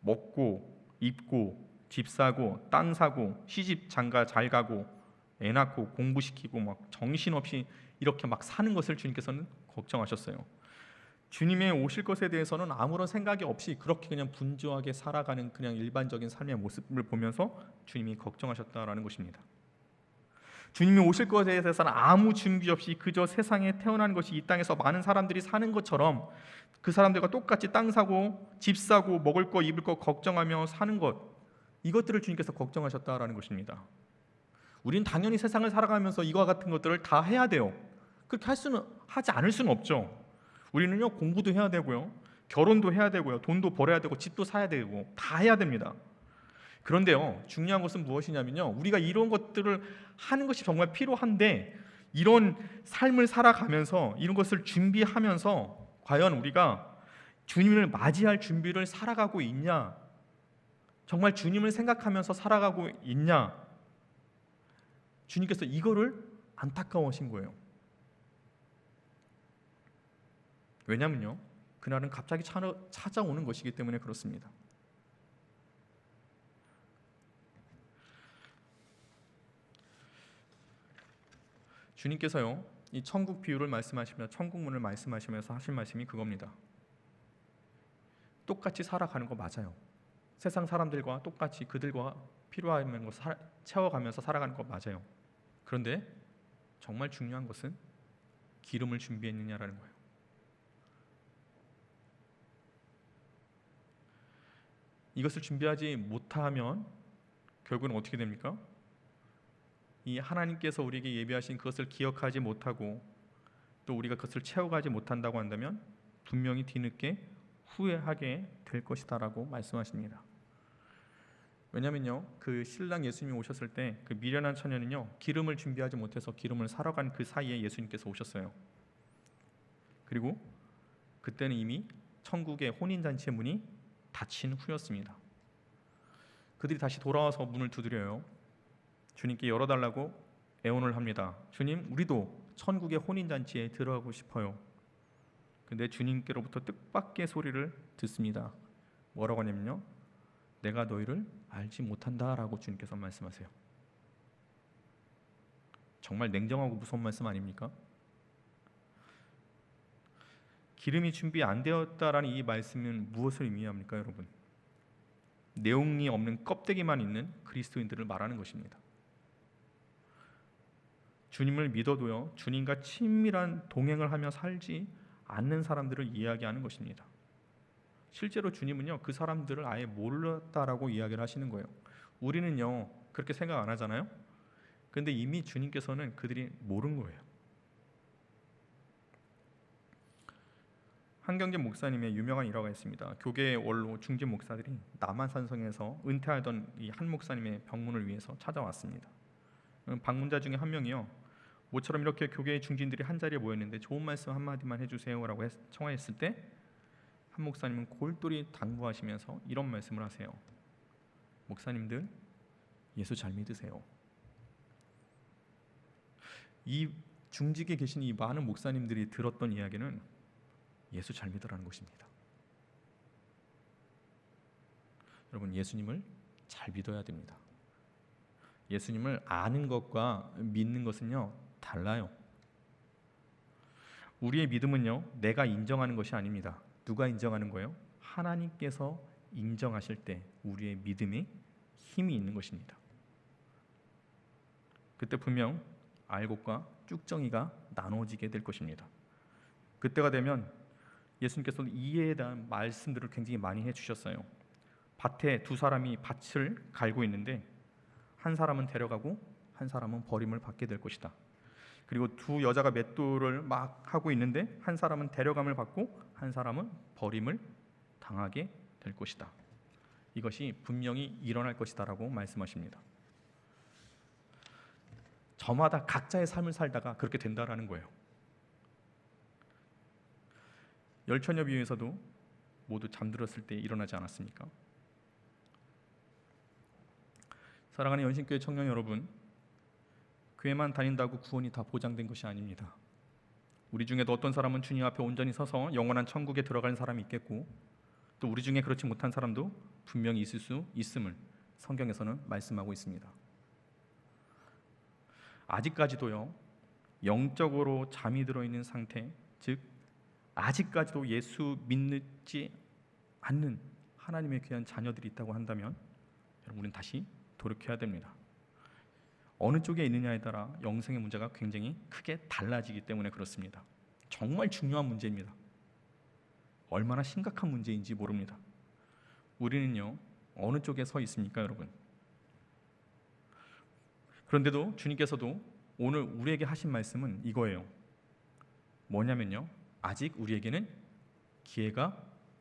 먹고 입고 집 사고 땅 사고 시집 장가 잘 가고 애 낳고 공부시키고 막 정신없이 이렇게 막 사는 것을 주님께서는 걱정하셨어요. 주님의 오실 것에 대해서는 아무런 생각이 없이 그렇게 그냥 분주하게 살아가는 그냥 일반적인 삶의 모습을 보면서 주님이 걱정하셨다라는 것입니다. 주님이 오실 것에 대해서는 아무 준비 없이 그저 세상에 태어난 것이 이 땅에서 많은 사람들이 사는 것처럼 그 사람들과 똑같이 땅 사고 집 사고 먹을 거 입을 거 걱정하며 사는 것, 이것들을 주님께서 걱정하셨다라는 것입니다. 우리는 당연히 세상을 살아가면서 이와 같은 것들을 다 해야 돼요. 그렇게 하지 않을 수는 없죠. 우리는요, 공부도 해야 되고요, 결혼도 해야 되고요, 돈도 벌어야 되고 집도 사야 되고 다 해야 됩니다. 그런데요, 중요한 것은 무엇이냐면요, 우리가 이런 것들을 하는 것이 정말 필요한데 이런 삶을 살아가면서 이런 것을 준비하면서 과연 우리가 주님을 맞이할 준비를 살아가고 있냐, 정말 주님을 생각하면서 살아가고 있냐, 주님께서 이거를 안타까워하신 거예요. 왜냐면요, 그날은 갑자기 찾아오는 것이기 때문에 그렇습니다. 주님께서요, 이 천국 비유를 말씀하시며 천국문을 말씀하시면서 하신 말씀이 그겁니다. 똑같이 살아가는 거 맞아요. 세상 사람들과 똑같이 그들과 필요한 거 채워가면서 살아가는 거 맞아요. 그런데 정말 중요한 것은 기름을 준비했느냐라는 거예요. 이것을 준비하지 못하면 결국은 어떻게 됩니까? 이 하나님께서 우리에게 예비하신 그것을 기억하지 못하고 또 우리가 그것을 채워가지 못한다고 한다면 분명히 뒤늦게 후회하게 될 것이다라고 말씀하십니다. 왜냐면요, 그 신랑 예수님이 오셨을 때 그 미련한 처녀는요, 기름을 준비하지 못해서 기름을 사러 간 그 사이에 예수님께서 오셨어요. 그리고 그때는 이미 천국의 혼인잔치의 문이 닫힌 후였습니다. 그들이 다시 돌아와서 문을 두드려요. 주님께 열어달라고 애원을 합니다. 주님, 우리도 천국의 혼인잔치에 들어가고 싶어요. 근데 주님께로부터 뜻밖의 소리를 듣습니다. 뭐라고 하냐면요, 내가 너희를 알지 못한다라고 주님께서 말씀하세요. 정말 냉정하고 무서운 말씀 아닙니까? 기름이 준비 안 되었다라는 이 말씀은 무엇을 의미합니까, 여러분? 내용이 없는 껍데기만 있는 그리스도인들을 말하는 것입니다. 주님을 믿어도요, 주님과 친밀한 동행을 하며 살지 않는 사람들을 이야기하는 것입니다. 실제로 주님은요 그 사람들을 아예 몰랐다라고 이야기를 하시는 거예요. 우리는요 그렇게 생각 안 하잖아요. 근데 이미 주님께서는 그들이 모른 거예요. 한경재 목사님의 유명한 일화가 있습니다. 교계의 원로 중진 목사들이 남한산성에서 은퇴하던 이 한 목사님의 병문을 위해서 찾아왔습니다. 방문자 중에 한 명이요, 모처럼 이렇게 교계의 중진들이 한 자리에 모였는데 좋은 말씀 한마디만 해주세요라고 청하였을 때 한 목사님은 골똘히 당부하시면서 이런 말씀을 하세요. 목사님들, 예수 잘 믿으세요. 이 중직에 계신 이 많은 목사님들이 들었던 이야기는 예수 잘 믿으라는 것입니다. 여러분, 예수님을 잘 믿어야 됩니다. 예수님을 아는 것과 믿는 것은요 달라요. 우리의 믿음은요 내가 인정하는 것이 아닙니다. 누가 인정하는 거예요? 하나님께서 인정하실 때 우리의 믿음이 힘이 있는 것입니다. 그때 분명 알곡과 쭉정이가 나눠지게 될 것입니다. 그때가 되면 예수님께서 이해에 대한 말씀들을 굉장히 많이 해주셨어요. 밭에 두 사람이 밭을 갈고 있는데 한 사람은 데려가고 한 사람은 버림을 받게 될 것이다. 그리고 두 여자가 맷돌을 막 하고 있는데 한 사람은 데려감을 받고 한 사람은 버림을 당하게 될 것이다. 이것이 분명히 일어날 것이다라고 말씀하십니다. 저마다 각자의 삶을 살다가 그렇게 된다라는 거예요. 열처녀 비유에서도 모두 잠들었을 때 일어나지 않았습니까? 사랑하는 연신교회 청년 여러분, 교회만 다닌다고 구원이 다 보장된 것이 아닙니다. 우리 중에도 어떤 사람은 주님 앞에 온전히 서서 영원한 천국에 들어가는 사람이 있겠고, 또 우리 중에 그렇지 못한 사람도 분명히 있을 수 있음을 성경에서는 말씀하고 있습니다. 아직까지도요 영적으로 잠이 들어있는 상태, 즉 아직까지도 예수 믿지 않는 하나님의 귀한 자녀들이 있다고 한다면 여러분, 우리는 다시 돌이켜야 됩니다. 어느 쪽에 있느냐에 따라 영생의 문제가 굉장히 크게 달라지기 때문에 그렇습니다. 정말 중요한 문제입니다. 얼마나 심각한 문제인지 모릅니다. 우리는요 어느 쪽에 서 있습니까, 여러분? 그런데도 주님께서도 오늘 우리에게 하신 말씀은 이거예요. 뭐냐면요, 아직 우리에게는 기회가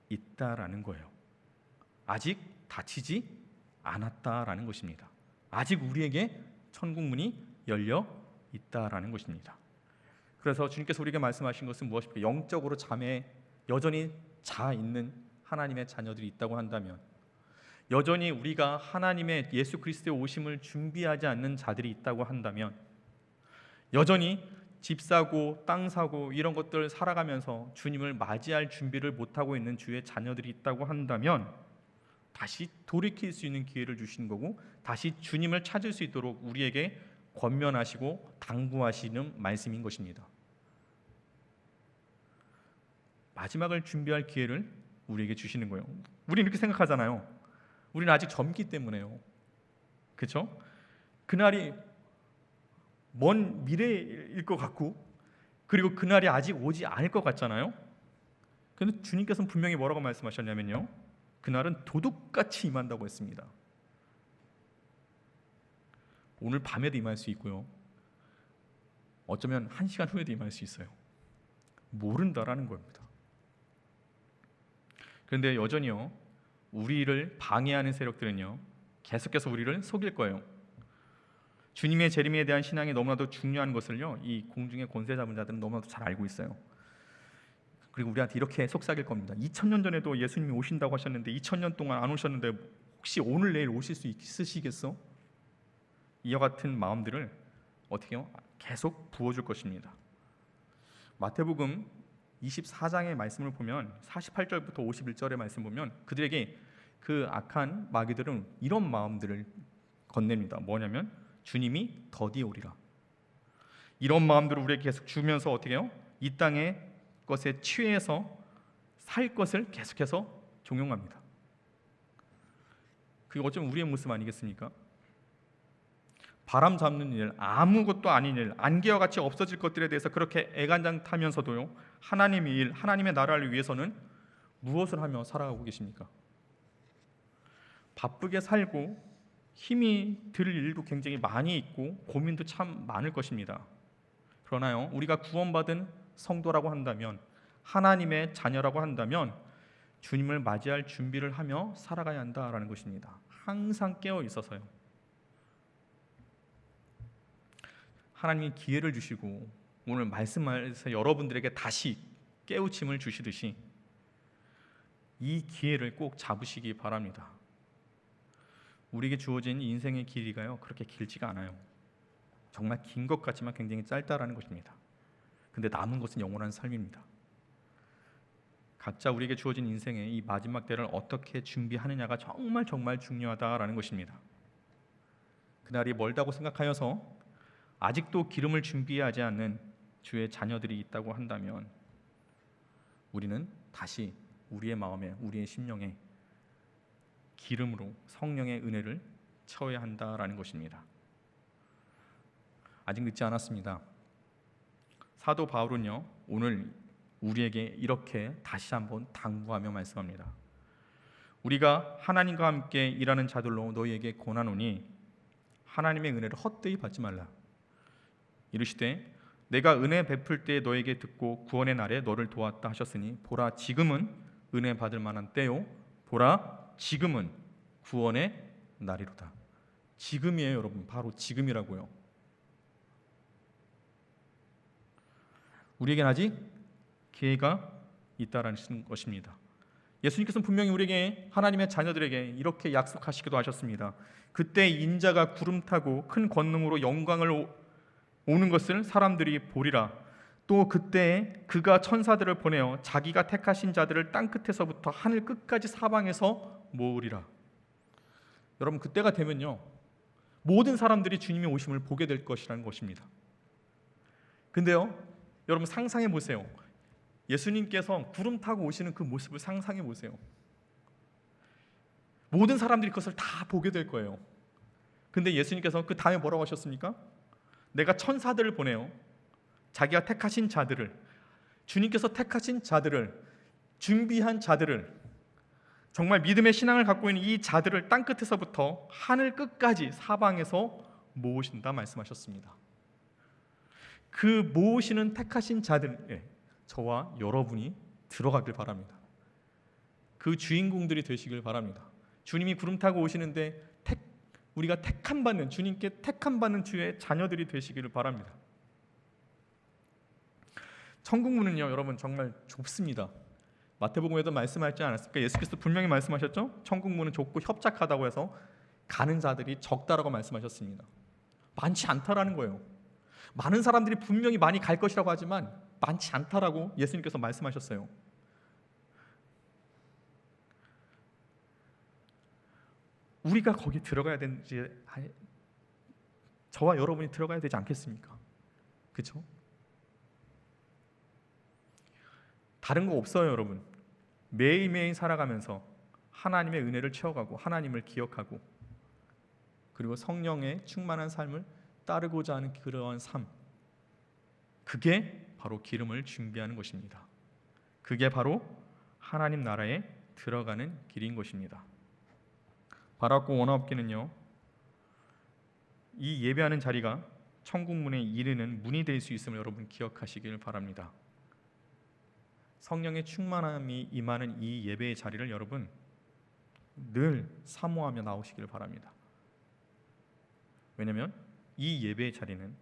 있다라는 거예요. 아직 다치지 않았다라는 것입니다. 아직 우리에게 천국 문이 열려 있다라는 것입니다. 그래서 주님께서 우리에게 말씀하신 것은 무엇입니까? 영적으로 잠에 여전히 자 있는 하나님의 자녀들이 있다고 한다면, 여전히 우리가 하나님의 예수 그리스도의 오심을 준비하지 않는 자들이 있다고 한다면, 여전히 집 사고 땅 사고 이런 것들 살아가면서 주님을 맞이할 준비를 못하고 있는 주의 자녀들이 있다고 한다면 다시 돌이킬 수 있는 기회를 주시는 거고, 다시 주님을 찾을 수 있도록 우리에게 권면하시고 당부하시는 말씀인 것입니다. 마지막을 준비할 기회를 우리에게 주시는 거예요. 우리는 이렇게 생각하잖아요. 우리는 아직 젊기 때문에요. 그렇죠? 그날이 먼 미래일 것 같고, 그리고 그날이 아직 오지 않을 것 같잖아요. 그런데 주님께서는 분명히 뭐라고 말씀하셨냐면요, 그날은 도둑같이 임한다고 했습니다. 오늘 밤에도 임할 수 있고요, 어쩌면 1시간 후에도 임할 수 있어요. 모른다라는 겁니다. 그런데 여전히요 우리를 방해하는 세력들은요 계속해서 우리를 속일 거예요. 주님의 재림에 대한 신앙이 너무나도 중요한 것을요 이 공중의 권세 잡은 자들은 너무나도 잘 알고 있어요. 그리고 우리한테 이렇게 속삭일 겁니다. 2000년 전에도 예수님이 오신다고 하셨는데 2000년 동안 안 오셨는데 혹시 오늘 내일 오실 수 있으시겠어? 이와 같은 마음들을 어떻게 해요? 계속 부어줄 것입니다. 마태복음 24장의 말씀을 보면 48절부터 51절의 말씀 보면 그들에게 그 악한 마귀들은 이런 마음들을 건넵니다. 뭐냐면 주님이 더디 오리라. 이런 마음들을 우리에게 계속 주면서 어떻게 해요? 이 땅의 것에 취해서 살 것을 계속해서 종용합니다. 그게 어쩌면 우리의 모습 아니겠습니까? 바람 잡는 일, 아무것도 아닌 일, 안개와 같이 없어질 것들에 대해서 그렇게 애간장 타면서도요 하나님의 일, 하나님의 나라를 위해서는 무엇을 하며 살아가고 계십니까? 바쁘게 살고 힘이 들 일도 굉장히 많이 있고 고민도 참 많을 것입니다. 그러나요, 우리가 구원받은 성도라고 한다면, 하나님의 자녀라고 한다면 주님을 맞이할 준비를 하며 살아가야 한다라는 것입니다. 항상 깨어 있어서요. 하나님이 기회를 주시고 오늘 말씀에서 여러분들에게 다시 깨우침을 주시듯이 이 기회를 꼭 잡으시기 바랍니다. 우리에게 주어진 인생의 길이가요, 그렇게 길지가 않아요. 정말 긴 것 같지만 굉장히 짧다라는 것입니다. 근데 남은 것은 영원한 삶입니다. 각자 우리에게 주어진 인생의 이 마지막 때를 어떻게 준비하느냐가 정말 중요하다라는 것입니다. 그날이 멀다고 생각하여서 아직도 기름을 준비하지 않는 주의 자녀들이 있다고 한다면 우리는 다시 우리의 마음에, 우리의 심령에 기름으로 성령의 은혜를 채워야 한다라는 것입니다. 아직 늦지 않았습니다. 사도 바울은요, 오늘 우리에게 이렇게 다시 한번 당부하며 말씀합니다. 우리가 하나님과 함께 일하는 자들로 너희에게 권하노니 하나님의 은혜를 헛되이 받지 말라. 이르시되 내가 은혜 베풀 때 너에게 듣고 구원의 날에 너를 도왔다 하셨으니 보라 지금은 은혜 받을 만한 때요 보라 지금은 구원의 날이로다. 지금이에요, 여러분. 바로 지금이라고요. 우리에겐 아직 기회가 있다라는 것입니다. 예수님께서는 분명히 우리에게, 하나님의 자녀들에게 이렇게 약속하시기도 하셨습니다. 그때 인자가 구름 타고 큰 권능으로 영광을 오는 것을 사람들이 보리라. 또 그때 그가 천사들을 보내어 자기가 택하신 자들을 땅 끝에서부터 하늘 끝까지 사방에서 모으리라. 여러분, 그때가 되면요, 모든 사람들이 주님의 오심을 보게 될 것이라는 것입니다. 근데요, 여러분 상상해 보세요. 예수님께서 구름 타고 오시는 그 모습을 상상해 보세요. 모든 사람들이 그것을 다 보게 될 거예요. 근데 예수님께서 그 다음에 뭐라고 하셨습니까? 내가 천사들을 보내요. 자기가 택하신 자들을, 주님께서 택하신 자들을, 준비한 자들을, 정말 믿음의 신앙을 갖고 있는 이 자들을 땅 끝에서부터 하늘 끝까지 사방에서 모으신다 말씀하셨습니다. 그 모으시는 택하신 자들에 저와 여러분이 들어가길 바랍니다. 그 주인공들이 되시길 바랍니다. 주님이 구름 타고 오시는데 우리가 택함 받는, 주님께 택함 받는 주의 자녀들이 되시기를 바랍니다. 천국문은요, 여러분 정말 좁습니다. 마태복음에도 말씀하지 않았습니까? 예수께서 분명히 말씀하셨죠? 천국문은 좁고 협착하다고 해서 가는 자들이 적다라고 말씀하셨습니다. 많지 않다라는 거예요. 많은 사람들이 분명히 많이 갈 것이라고 하지만 많지 않다라고 예수님께서 말씀하셨어요. 우리가 거기 들어가야 되는지, 저와 여러분이 들어가야 되지 않겠습니까? 그렇죠? 다른 거 없어요, 여러분. 매일매일 살아가면서 하나님의 은혜를 채워가고 하나님을 기억하고 그리고 성령의 충만한 삶을 따르고자 하는 그러한 삶, 그게 바로 기름을 준비하는 것입니다. 그게 바로 하나님 나라에 들어가는 길인 것입니다. 바라고 원하옵기는요, 이 예배하는 자리가 천국문에 이르는 문이 될 수 있음을 여러분 기억하시길 바랍니다. 성령의 충만함이 임하는 이 예배의 자리를 여러분 늘 사모하며 나오시길 바랍니다. 왜냐하면 이 예배의 자리는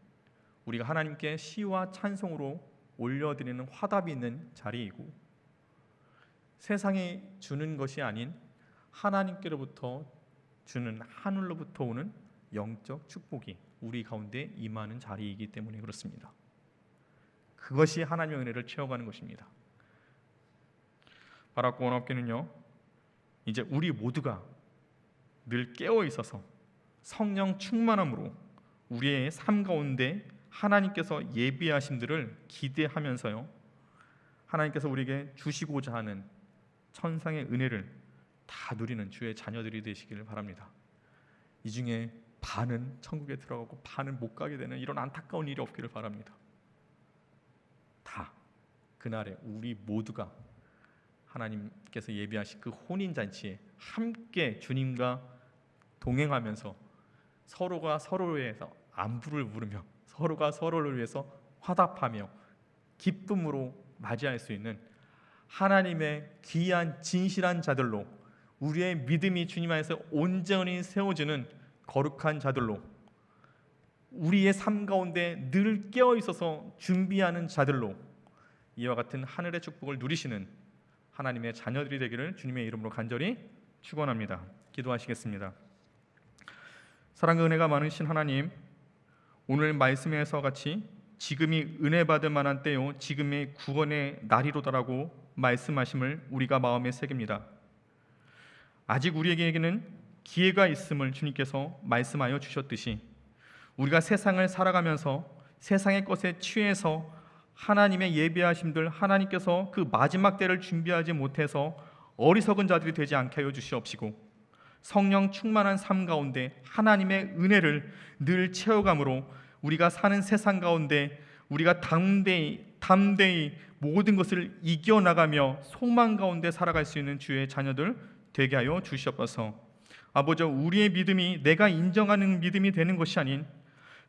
우리가 하나님께 시와 찬송으로 올려드리는 화답이 있는 자리이고, 세상이 주는 것이 아닌 하나님께로부터 주는, 하늘로부터 오는 영적 축복이 우리 가운데 임하는 자리이기 때문에 그렇습니다. 그것이 하나님의 은혜를 채워가는 것입니다. 바라고 원하옵기는요, 이제 우리 모두가 늘 깨어 있어서 성령 충만함으로 우리의 삶 가운데 하나님께서 예비하심들을 기대하면서요, 하나님께서 우리에게 주시고자 하는 천상의 은혜를 다 누리는 주의 자녀들이 되시기를 바랍니다. 이 중에 반은 천국에 들어가고 반은 못 가게 되는 이런 안타까운 일이 없기를 바랍니다. 다 그날에 우리 모두가 하나님께서 예비하신 그 혼인 잔치에 함께 주님과 동행하면서 서로가 서로를 위해서 안부를 물으며 서로가 서로를 위해서 화답하며 기쁨으로 맞이할 수 있는 하나님의 귀한 진실한 자들로, 우리의 믿음이 주님 안에서 온전히 세워지는 거룩한 자들로, 우리의 삶 가운데 늘 깨어 있어서 준비하는 자들로 이와 같은 하늘의 축복을 누리시는 하나님의 자녀들이 되기를 주님의 이름으로 간절히 축원합니다. 기도하시겠습니다. 사랑과 은혜가 많으신 하나님, 오늘 말씀에서 같이 지금이 은혜 받을 만한 때요 지금의 구원의 날이로다라고 말씀하심을 우리가 마음에 새깁니다. 아직 우리에게는 기회가 있음을 주님께서 말씀하여 주셨듯이 우리가 세상을 살아가면서 세상의 것에 취해서 하나님의 예비하심들, 하나님께서 그 마지막 때를 준비하지 못해서 어리석은 자들이 되지 않게 하여 주시옵시고, 성령 충만한 삶 가운데 하나님의 은혜를 늘 채워감으로 우리가 사는 세상 가운데 우리가 담대히 모든 것을 이겨나가며 소망 가운데 살아갈 수 있는 주의 자녀들 되게 하여 주시옵소서. 아버지, 우리의 믿음이 내가 인정하는 믿음이 되는 것이 아닌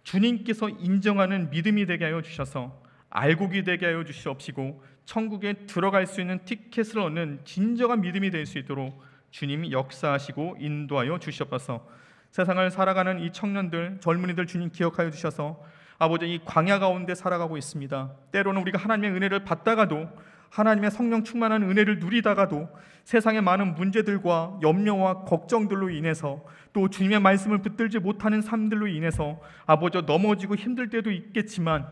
주님께서 인정하는 믿음이 되게 하여 주셔서 알곡이 되게 하여 주시옵시고, 천국에 들어갈 수 있는 티켓을 얻는 진정한 믿음이 될 수 있도록 주님이 역사하시고 인도하여 주시옵소서. 세상을 살아가는 이 청년들, 젊은이들 주님 기억하여 주셔서 아버지, 이 광야 가운데 살아가고 있습니다. 때로는 우리가 하나님의 은혜를 받다가도, 하나님의 성령 충만한 은혜를 누리다가도 세상의 많은 문제들과 염려와 걱정들로 인해서, 또 주님의 말씀을 붙들지 못하는 삶들로 인해서 아버지 넘어지고 힘들 때도 있겠지만,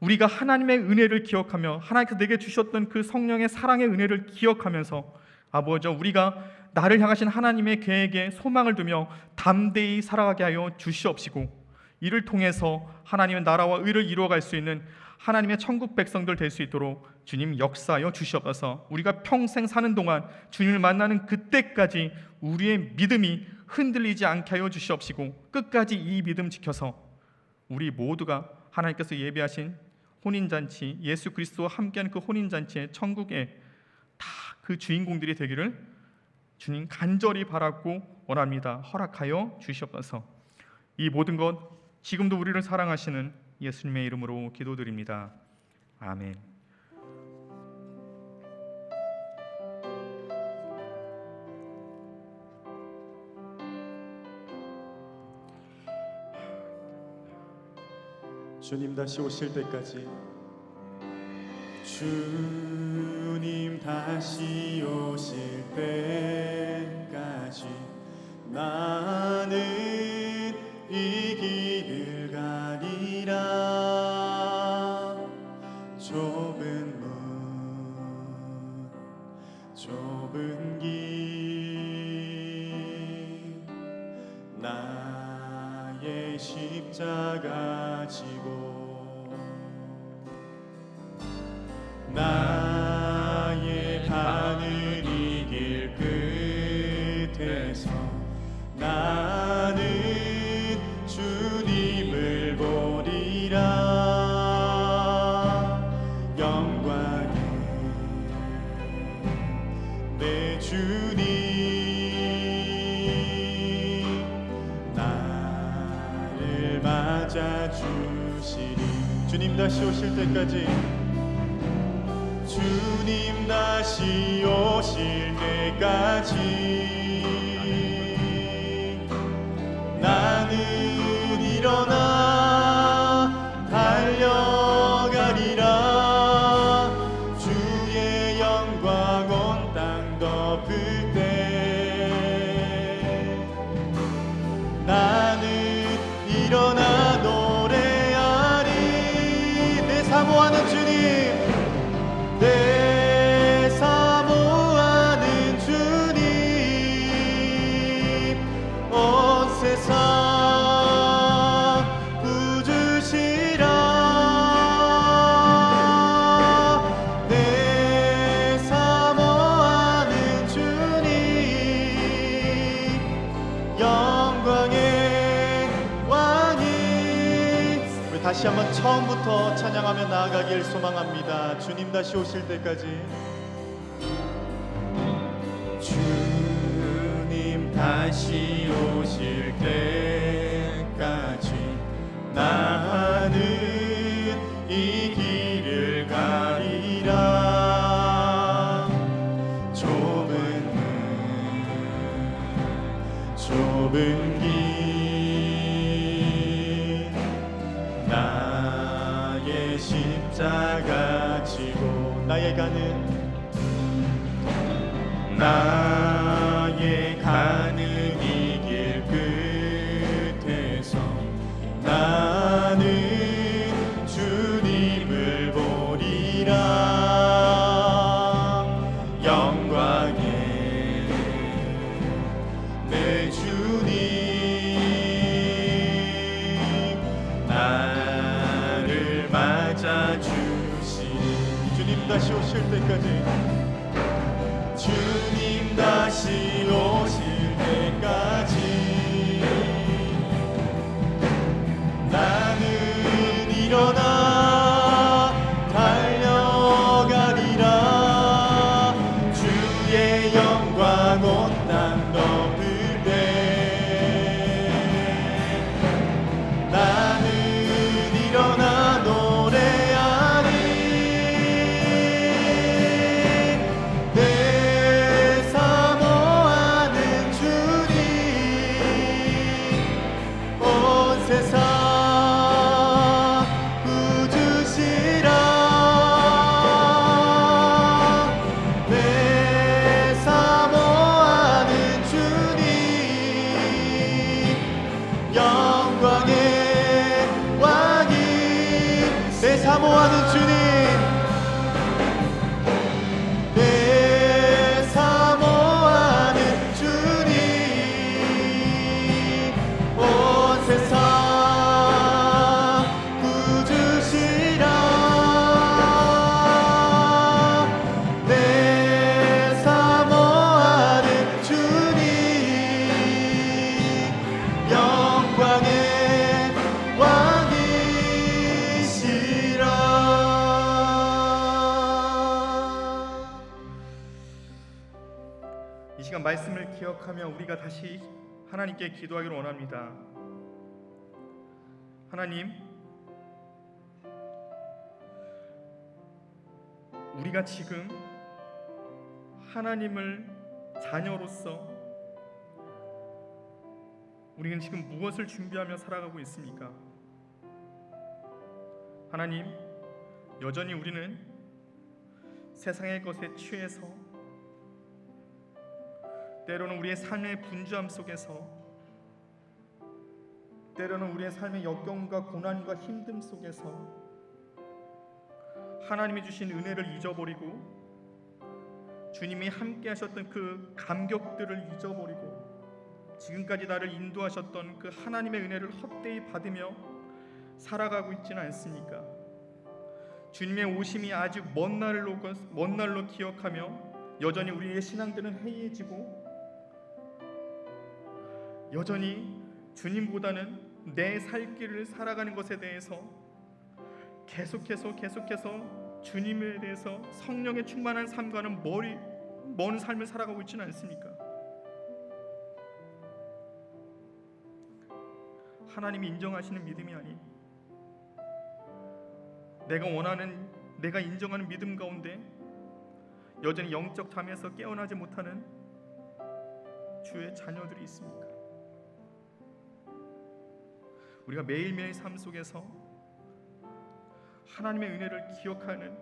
우리가 하나님의 은혜를 기억하며 하나님께서 내게 주셨던 그 성령의 사랑의 은혜를 기억하면서 아버지, 우리가 나를 향하신 하나님의 계획에 소망을 두며 담대히 살아가게 하여 주시옵시고, 이를 통해서 하나님의 나라와 의를 이루어갈 수 있는 하나님의 천국 백성들 될 수 있도록 주님 역사하여 주시옵소서. 우리가 평생 사는 동안 주님을 만나는 그때까지 우리의 믿음이 흔들리지 않게 하여 주시옵시고, 끝까지 이 믿음 지켜서 우리 모두가 하나님께서 예비하신 혼인잔치, 예수 그리스도와 함께하는 그 혼인잔치의 천국에 다 그 주인공들이 되기를 주님 간절히 바라고 원합니다. 허락하여 주시옵소서. 이 모든 것 지금도 우리를 사랑하시는 예수님의 이름으로 기도드립니다. 아멘. 주님 다시 오실 때까지, 주님 다시 오실 때까지 나는 이 길을 가리라. 좁은 문, 좁은 길, 나의 십자가 지고 나의 가는 이 길 끝에서 나는 주님을 보리라. 영광의 내 주님, 나를 맞아주시리. 주님 다시 오실 때까지, 주님 다시 오실 때까지 나는 일어나 달려가리라. 주의 영광 온 땅 덮을 때 나는 일어나 노래하리. 내 사모하는 주님, 내 사모하는 주님, 온 세상 구주시라. 내 사모하는 주님, 영광의 왕이. 우리 다시 한번 처음부터 찬양하며 나아가길 소망합니다. 주님 다시 오실 때까지 주님 다시 오실 때까지 나는 이 길을 가리라. 좁은 길 나의 십자가 지고 나의 가는 이 길 끝에서 나는 주님을 보리라. 영광의 내 주님 나를 맞아주시니. 주님 다시 오실 때까지 주님 다시 오실 때까지 나는 일어나 달려가리라. 주의 영광 온 땅 덮을 때 나는 일어나 노래하리. 내 사모하는 주님 온 세상 꾸주시라. 내 사모하는 주님 영광의 왕이. 내 사모하는 주님 내 사모하는 주님 온 세상 꾸주시라. 내 사모하는 주님 영광의 왕이시라. 이 시간 말씀을 기억하며 우리가 다시 하나님께 기도하기를 원합니다. 하나님, 우리가 지금 하나님을 자녀로서 우리는 지금 무엇을 준비하며 살아가고 있습니까? 하나님, 여전히 우리는 세상의 것에 취해서 때로는 우리의 삶의 분주함 속에서 때로는 우리의 삶의 역경과 고난과 힘듦 속에서 하나님이 주신 은혜를 잊어버리고 주님이 함께 하셨던 그 감격들을 잊어버리고 지금까지 나를 인도하셨던 그 하나님의 은혜를 헛되이 받으며 살아가고 있지는 않습니까? 주님의 오심이 아직 먼 날로 기억하며 여전히 우리의 신앙들은 해이해지고 여전히 주님보다는 내 살 길을 살아가는 것에 대해서 계속해서 주님에 대해서 성령의 충만한 삶과는 먼 삶을 살아가고 있지는 않습니까? 하나님이 인정하시는 믿음이 아닌 내가 인정하는 믿음 가운데 여전히 영적 잠에서 깨어나지 못하는 주의 자녀들이 있습니까? 우리가 매일매일 삶 속에서 하나님의 은혜를 기억하는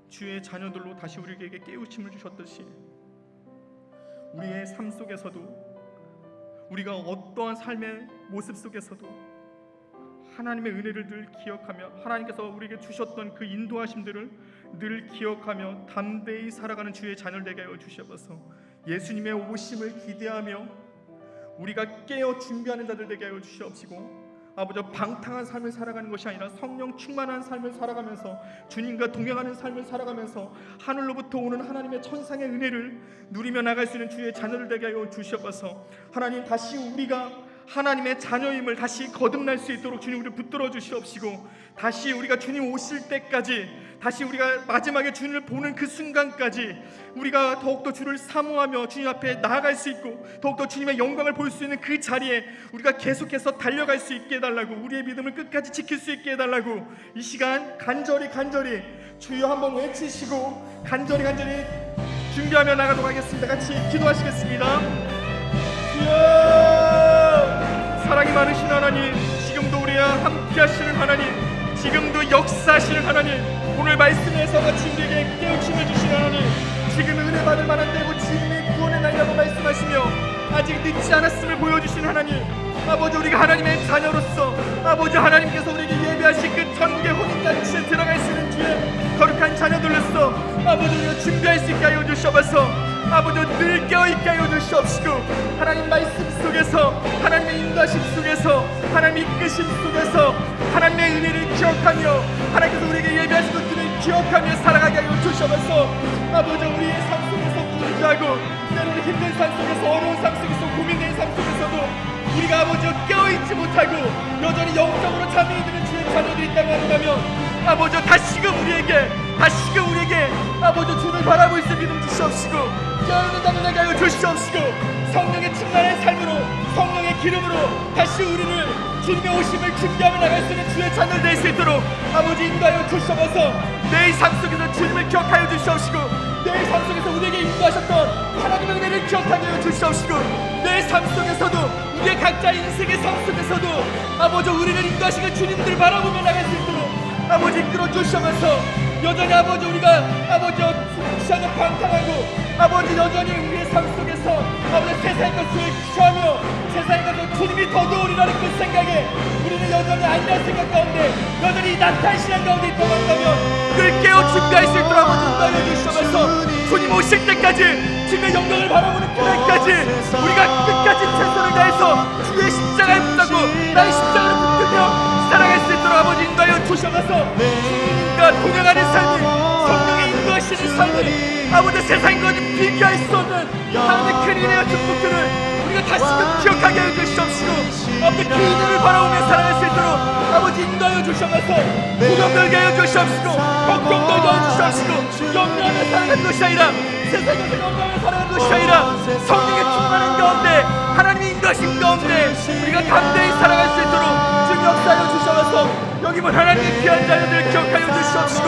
주의 자녀들로 다시 우리에게 깨우침을 주셨듯이 우리의 삶 속에서도 우리가 어떠한 삶의 모습 속에서도 하나님의 은혜를 늘 기억하며 하나님께서 우리에게 주셨던 그 인도하심들을 늘 기억하며 담대히 살아가는 주의 자녀를 되게 하여 주시옵소서. 예수님의 오심을 기대하며 우리가 깨어 준비하는 자들 되게 하여 주시옵시고 아버지, 방탕한 삶을 살아가는 것이 아니라 성령 충만한 삶을 살아가면서 주님과 동행하는 삶을 살아가면서 하늘로부터 오는 하나님의 천상의 은혜를 누리며 나갈 수 있는 주의 자녀들 되게 하여 주시옵소서. 하나님, 다시 우리가 하나님의 자녀임을 다시 거듭날 수 있도록 주님 우리를 붙들어 주시옵시고 다시 우리가 주님 오실 때까지 다시 우리가 마지막에 주님을 보는 그 순간까지 우리가 더욱더 주를 사모하며 주님 앞에 나아갈 수 있고 더욱더 주님의 영광을 볼 수 있는 그 자리에 우리가 계속해서 달려갈 수 있게 해달라고, 우리의 믿음을 끝까지 지킬 수 있게 해달라고 이 시간 간절히 주여 한번 외치시고 간절히 준비하며 나가도록 하겠습니다. 같이 기도하시겠습니다. 주여, 사랑이 많으신 하나님, 지금도 우리와 함께 하시는 하나님, 지금도 역사하시는 하나님, 오늘 말씀에서 같이 우리에게 깨우침을 주시는 하나님, 지금 은혜 받을 만한 때고 지금의 구원의 날이라고 말씀하시며 아직 늦지 않았음을 보여주신 하나님, 아버지, 우리가 하나님의 자녀로서 아버지 하나님께서 우리에게 예배하신 그 천국의 혼인잔치에 들어갈 수 있는 주의 거룩한 자녀들로서 아버지 우리가 준비할 수 있게 하여 주시옵소서. 아버지 늘 깨어있게 하여 주시옵시고 하나님 말씀 속에서, 하나님의 인도하심 속에서, 하나님의 이끄심 속에서 하나님의 은혜를 기억하며 하나님께서 우리에게 예배하신 것들을 기억하며 살아가게 하여 주시옵소서. 아버지, 우리의 삶 속에서 부르지하고 때로는 힘든 삶 속에서, 어려운 삶 속에서, 고민된 삶 속에서도 우리가 아버지 깨어있지 못하고 여전히 영적으로 잠이 드는 주의 자녀들이 있다고 한다면 아버지 다시금 우리에게 아버지 주를 바라볼 수 있는 믿음 주시옵시고 깨어있는 자녀 되게 하여 주시옵시고 성령의 충만한 삶으로, 성령의 기름으로 다시 우리를 주님의 오심을 준비하며 나갈 수 있는 주의 자녀 될 수 있도록 아버지 인도하여 주시옵소서. 내 삶 속에서 주님을 기억하여 주시옵시고 내 삶 속에서 우리에게 인도하셨던 하나님의 은혜를 기억하게 하여 주시옵시고 내 삶 속에서도 우리의 각자 인생의 삶 속에서도 아버지 우리를 인도하시는 주님들을 바라보며 나갈 수 있도록 아버지 이끌어 주시옵소서. 여전히 아버지 우리가 아버지 시간을 방탕하고 아버지 여전히 우리의 삶 속에서 아버지 세상의 것을 취하며 세상의 것을 주님이 더 도우리라는 그 생각에 우리는 여전히 아니라는 생각 가운데 여전히 나타난 신앙 가운데 있다고 한다면 그를 깨어 준비할 수 있도록 아버지 인도하여 주시옵소서. 주님 오실 때까지 주님의 영광을 바라보는 그날까지 우리가 끝까지 최선을 다해서 주의 십자가를 붙잡고 나의 십자가를 붙들며 살아갈 수 있도록 아버지 인도하여 주시옵소서. 주님과 동행하는 삶이, 성령의 인도하시는 삶이 아버지 세상과 비교할 수 없는 하나님의 큰 은혜와 축복들을 우리가 다시금 기억하게 해주시옵시고 아버지 그 은혜를 바라보며 살아갈 수 있도록 아버지 인도하여 주시옵소서. 부담 들게 하여 주시옵시고 걱정 들게 하여 주시옵시고 염려하며 살아가는 것이 아니라 세상에서 염려하며 살아가는 것이 아니라 성령의 충만한 가운데 하나님의 인도하심 가운데 우리가 담대히 살아갈 수 있도록 주님 역사하여 주시옵소서. 여기 본 하나님의 귀한 자녀들을 기억하여 주시옵시고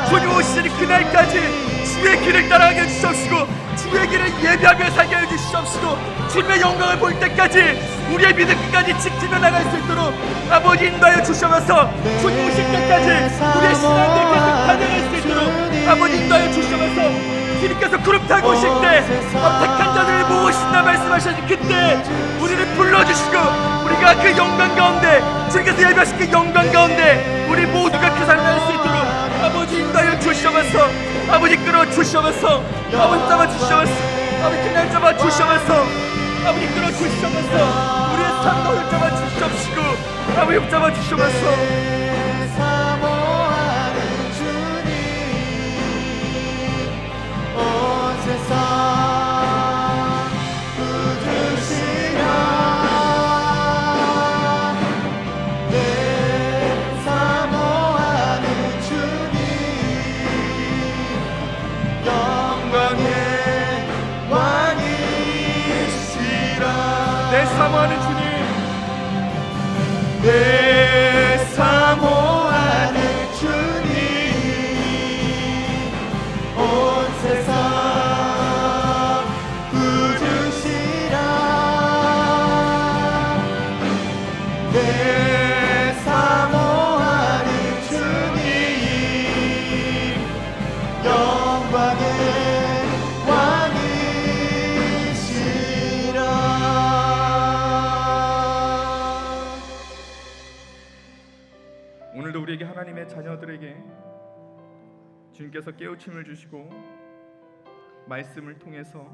주님 오시는 그날까지 주의 길을 따라가게 해주시옵시고 주의 길을 예배하며 살게 해주시옵시고 주님의 영광을 볼 때까지 우리의 믿음 끝까지 지키며 나갈 수 있도록 아버지 인도하여 주시옵소서. 주님 오실 때까지 우리의 신앙을 계속 달려갈 수 있도록 아버지 인도하여 주시옵소서. 주님께서 구름 타고 오실 때 택한 자들을 모으신다 말씀하셨는 그때 우리를 불러주시고 우리가 그 영광 가운데 주님께서 예배하신 그 영광 가운데 우리 모두가 그 삶을 할 수 있도록 아버지 인도하여 주시옵소서. 아버지 끌어주시옵소서. 아버지 잡아주시옵소서. 아버지 그냥 잡아주시옵소서. 아버지 끌어주시옵소서. 우리의 삶도 잡아주시옵시고 아버지 잡아주시옵소서. 내 사모하는 주님 온 세상 부르시라. 내 사모하는 주님 영광의 왕이시라. 오늘도 우리에게 하나님의 자녀들에게 주님께서 깨우침을 주시고 말씀을 통해서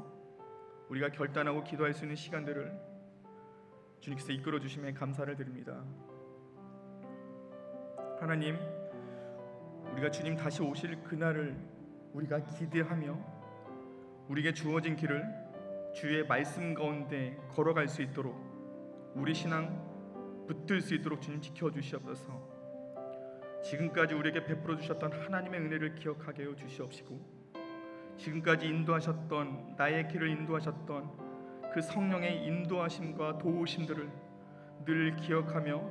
우리가 결단하고 기도할 수 있는 시간들을 주님께서 이끌어 주심에 감사를 드립니다. 하나님, 우리가 주님 다시 오실 그날을 우리가 기대하며 우리에게 주어진 길을 주의 말씀 가운데 걸어갈 수 있도록 우리 신앙 붙들 수 있도록 주님 지켜주시옵소서. 지금까지 우리에게 베풀어 주셨던 하나님의 은혜를 기억하게 하여 주시옵시고, 지금까지 인도하셨던, 나의 길을 인도하셨던 그 성령의 인도하심과 도우심들을 늘 기억하며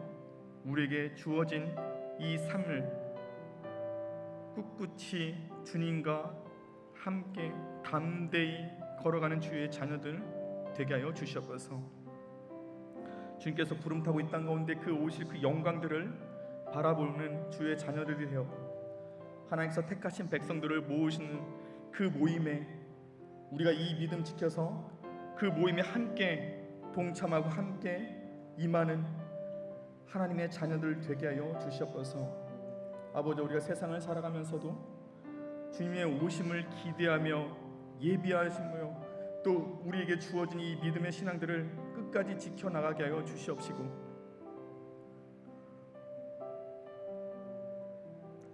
우리에게 주어진 이 삶을 꿋꿋이 주님과 함께 담대히 걸어가는 주의 자녀들 되게 하여 주시옵소서. 주님께서 부름 타고 이 땅 가운데 그 오실 그 영광들을 바라보는 주의 자녀들이 되어 하나님께서 택하신 백성들을 모으시는 그 모임에 우리가 이 믿음 지켜서 그 모임에 함께 동참하고 함께 임하는 하나님의 자녀들 되게 하여 주시옵소서. 아버지, 우리가 세상을 살아가면서도 주님의 오심을 기대하며 예비하시며 또 우리에게 주어진 이 믿음의 신앙들을 끝까지 지켜나가게 하여 주시옵시고,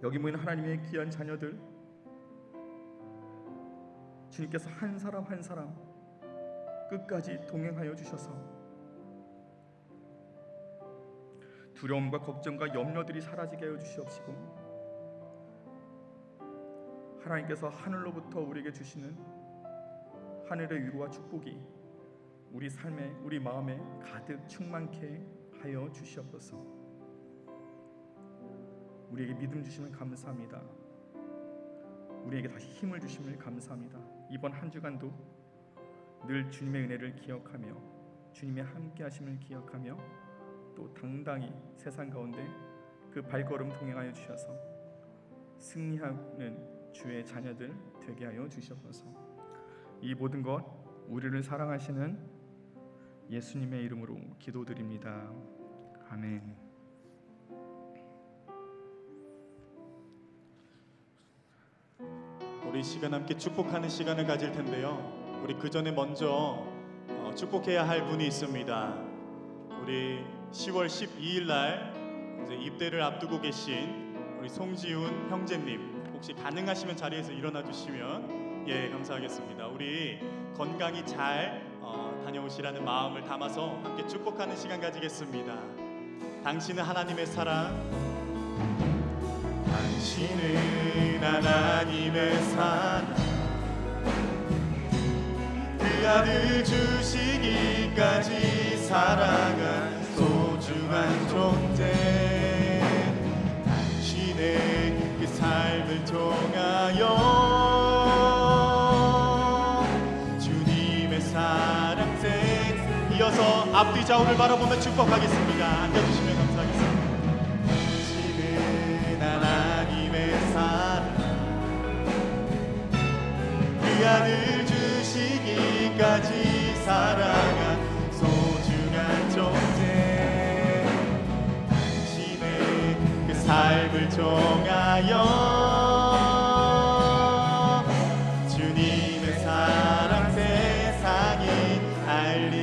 여기 모인 하나님의 귀한 자녀들, 주님께서 한 사람 한 사람 끝까지 동행하여 주셔서 두려움과 걱정과 염려들이 사라지게 하여 주시옵시고, 하나님께서 하늘로부터 우리에게 주시는 하늘의 위로와 축복이 우리 삶에, 우리 마음에 가득 충만케 하여 주시옵소서. 우리에게 믿음 주시면 감사합니다. 우리에게 다시 힘을 주심을 감사합니다. 이번 한 주간도 늘 주님의 은혜를 기억하며 주님의 함께 하심을 기억하며 또 당당히 세상 가운데 그 발걸음 동행하여 주셔서 승리하는 주의 자녀들 되게 하여 주시옵소서. 이 모든 것 우리를 사랑하시는 예수님의 이름으로 기도드립니다. 아멘. 우리 시간 함께 축복하는 시간을 가질 텐데요. 우리 그 전에 먼저 축복해야 할 분이 있습니다. 우리 10월 12일 날 이제 입대를 앞두고 계신 우리 송지훈 형제님, 혹시 가능하시면 자리에서 일어나 주시면 감사하겠습니다. 우리 건강히 잘 다녀오시라는 마음을 담아서 함께 축복하는 시간 가지겠습니다. 당신은 하나님의 사랑, 당신은 하나님의 사랑, 그 아들 주시기까지 사랑한 소중한 존재, 당신의 그 삶을 통하여 주님의 사랑세. 이어서 앞뒤 좌우를 바라보며 축복하겠습니다. 앉아주시면 감사하겠습니다. 하나님의 사랑, 그 아들 주시기까지 사랑한 소중한 존재, 당신의 그 삶을 통하여 주님의 사랑 세상이 알리.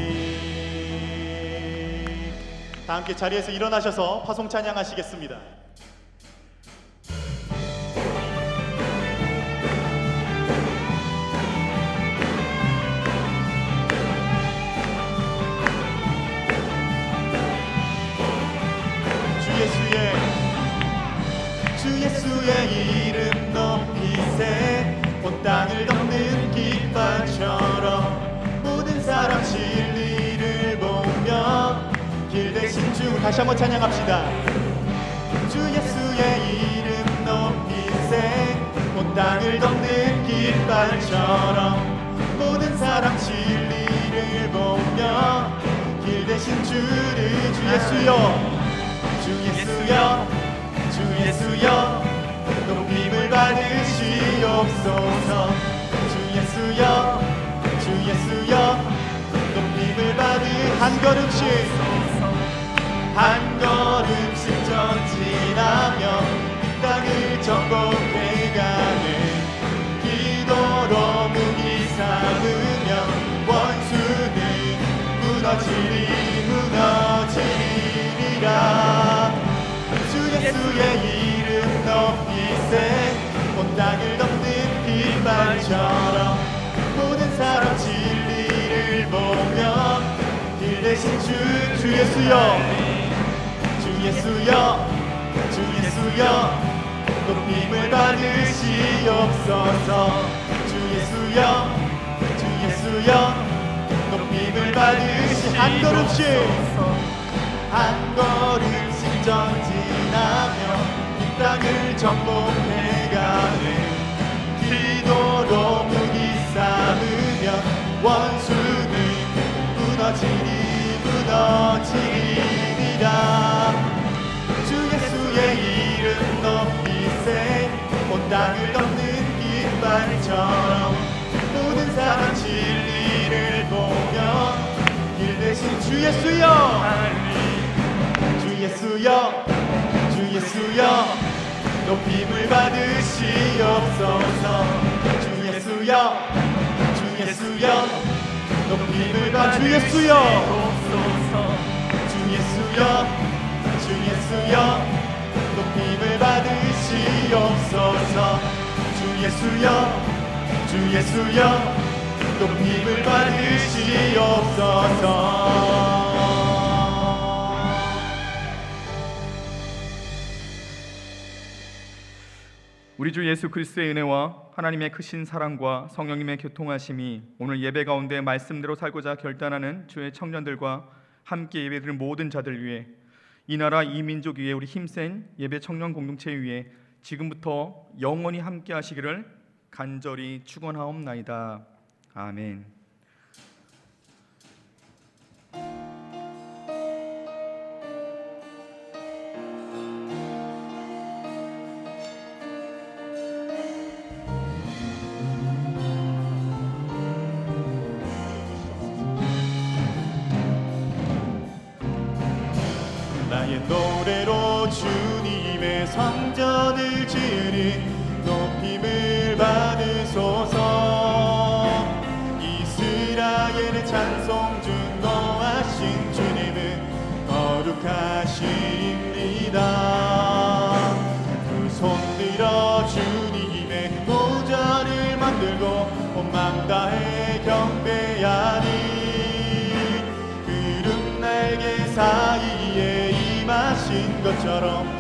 다 함께 자리에서 일어나셔서 파송 찬양하시겠습니다. 주 예수의 이름 높이세. 온 땅을 덮는 깃발처럼 모든 사람 진리를 보며 길 대신 주. 다시 한번 찬양합시다. 주 예수의 이름 높이세. 온 땅을 덮는 깃발처럼 모든 사람 진리를 보며 길 대신 주를. 주 예수여, 주 예수여, 주 예수여, 높임을 받으시옵소서. 주 예수여, 주 예수여, 높임을 받으. 한 걸음씩 한 걸음씩 전진하며 이 땅을 정복해가는 기도로 무기 삼으며 원수는 무너지리라. 주 예수의 이름 높이세. 온 땅을 덮는 깃발처럼 모든 사람 진리를 보며 길 대신 주 예수여, 주 예수여, 주 예수여, 예수여 높임을 받으시옵소서. 주 예수여 주 예수여 높임을 받으시 한 걸음씩 전진하며 이 땅을 정복해가는 기도로 무기 삼으며 원수는 무너지리라. 주 예수의 이름 높이세 온 땅을 덮는 깃발처럼 모든 사람 진리를 보며 길 대신 주 예수여 주 예수여 주 예수여 높임을 받으시옵소서. 주 예수여 주 예수여 높임을 받으 주 예수여 주 예수여 주 예수여 높임을 받으시옵소서. 주 예수여 주 예수여 높임을 받으시옵소서. 우리 주 예수 그리스도의 은혜와 하나님의 크신 사랑과 성령님의 교통하심이 오늘 예배 가운데 말씀대로 살고자 결단하는 주의 청년들과 함께 예배드리는 모든 자들 위해 이 나라 이 민족 위에 우리 힘센 예배 청년 공동체 위에 지금부터 영원히 함께 하시기를 간절히 축원하옵나이다. 아멘. 나의 노래로 주님의 성전을 지으니 높임을 받으소서. 이스라엘의 찬송 중거하신 주님은 거룩하십니다. 두 손 들어 주님의 모자를 만들고 온 맘 다해 경배하니 구름 날개 사이에 임하신 것처럼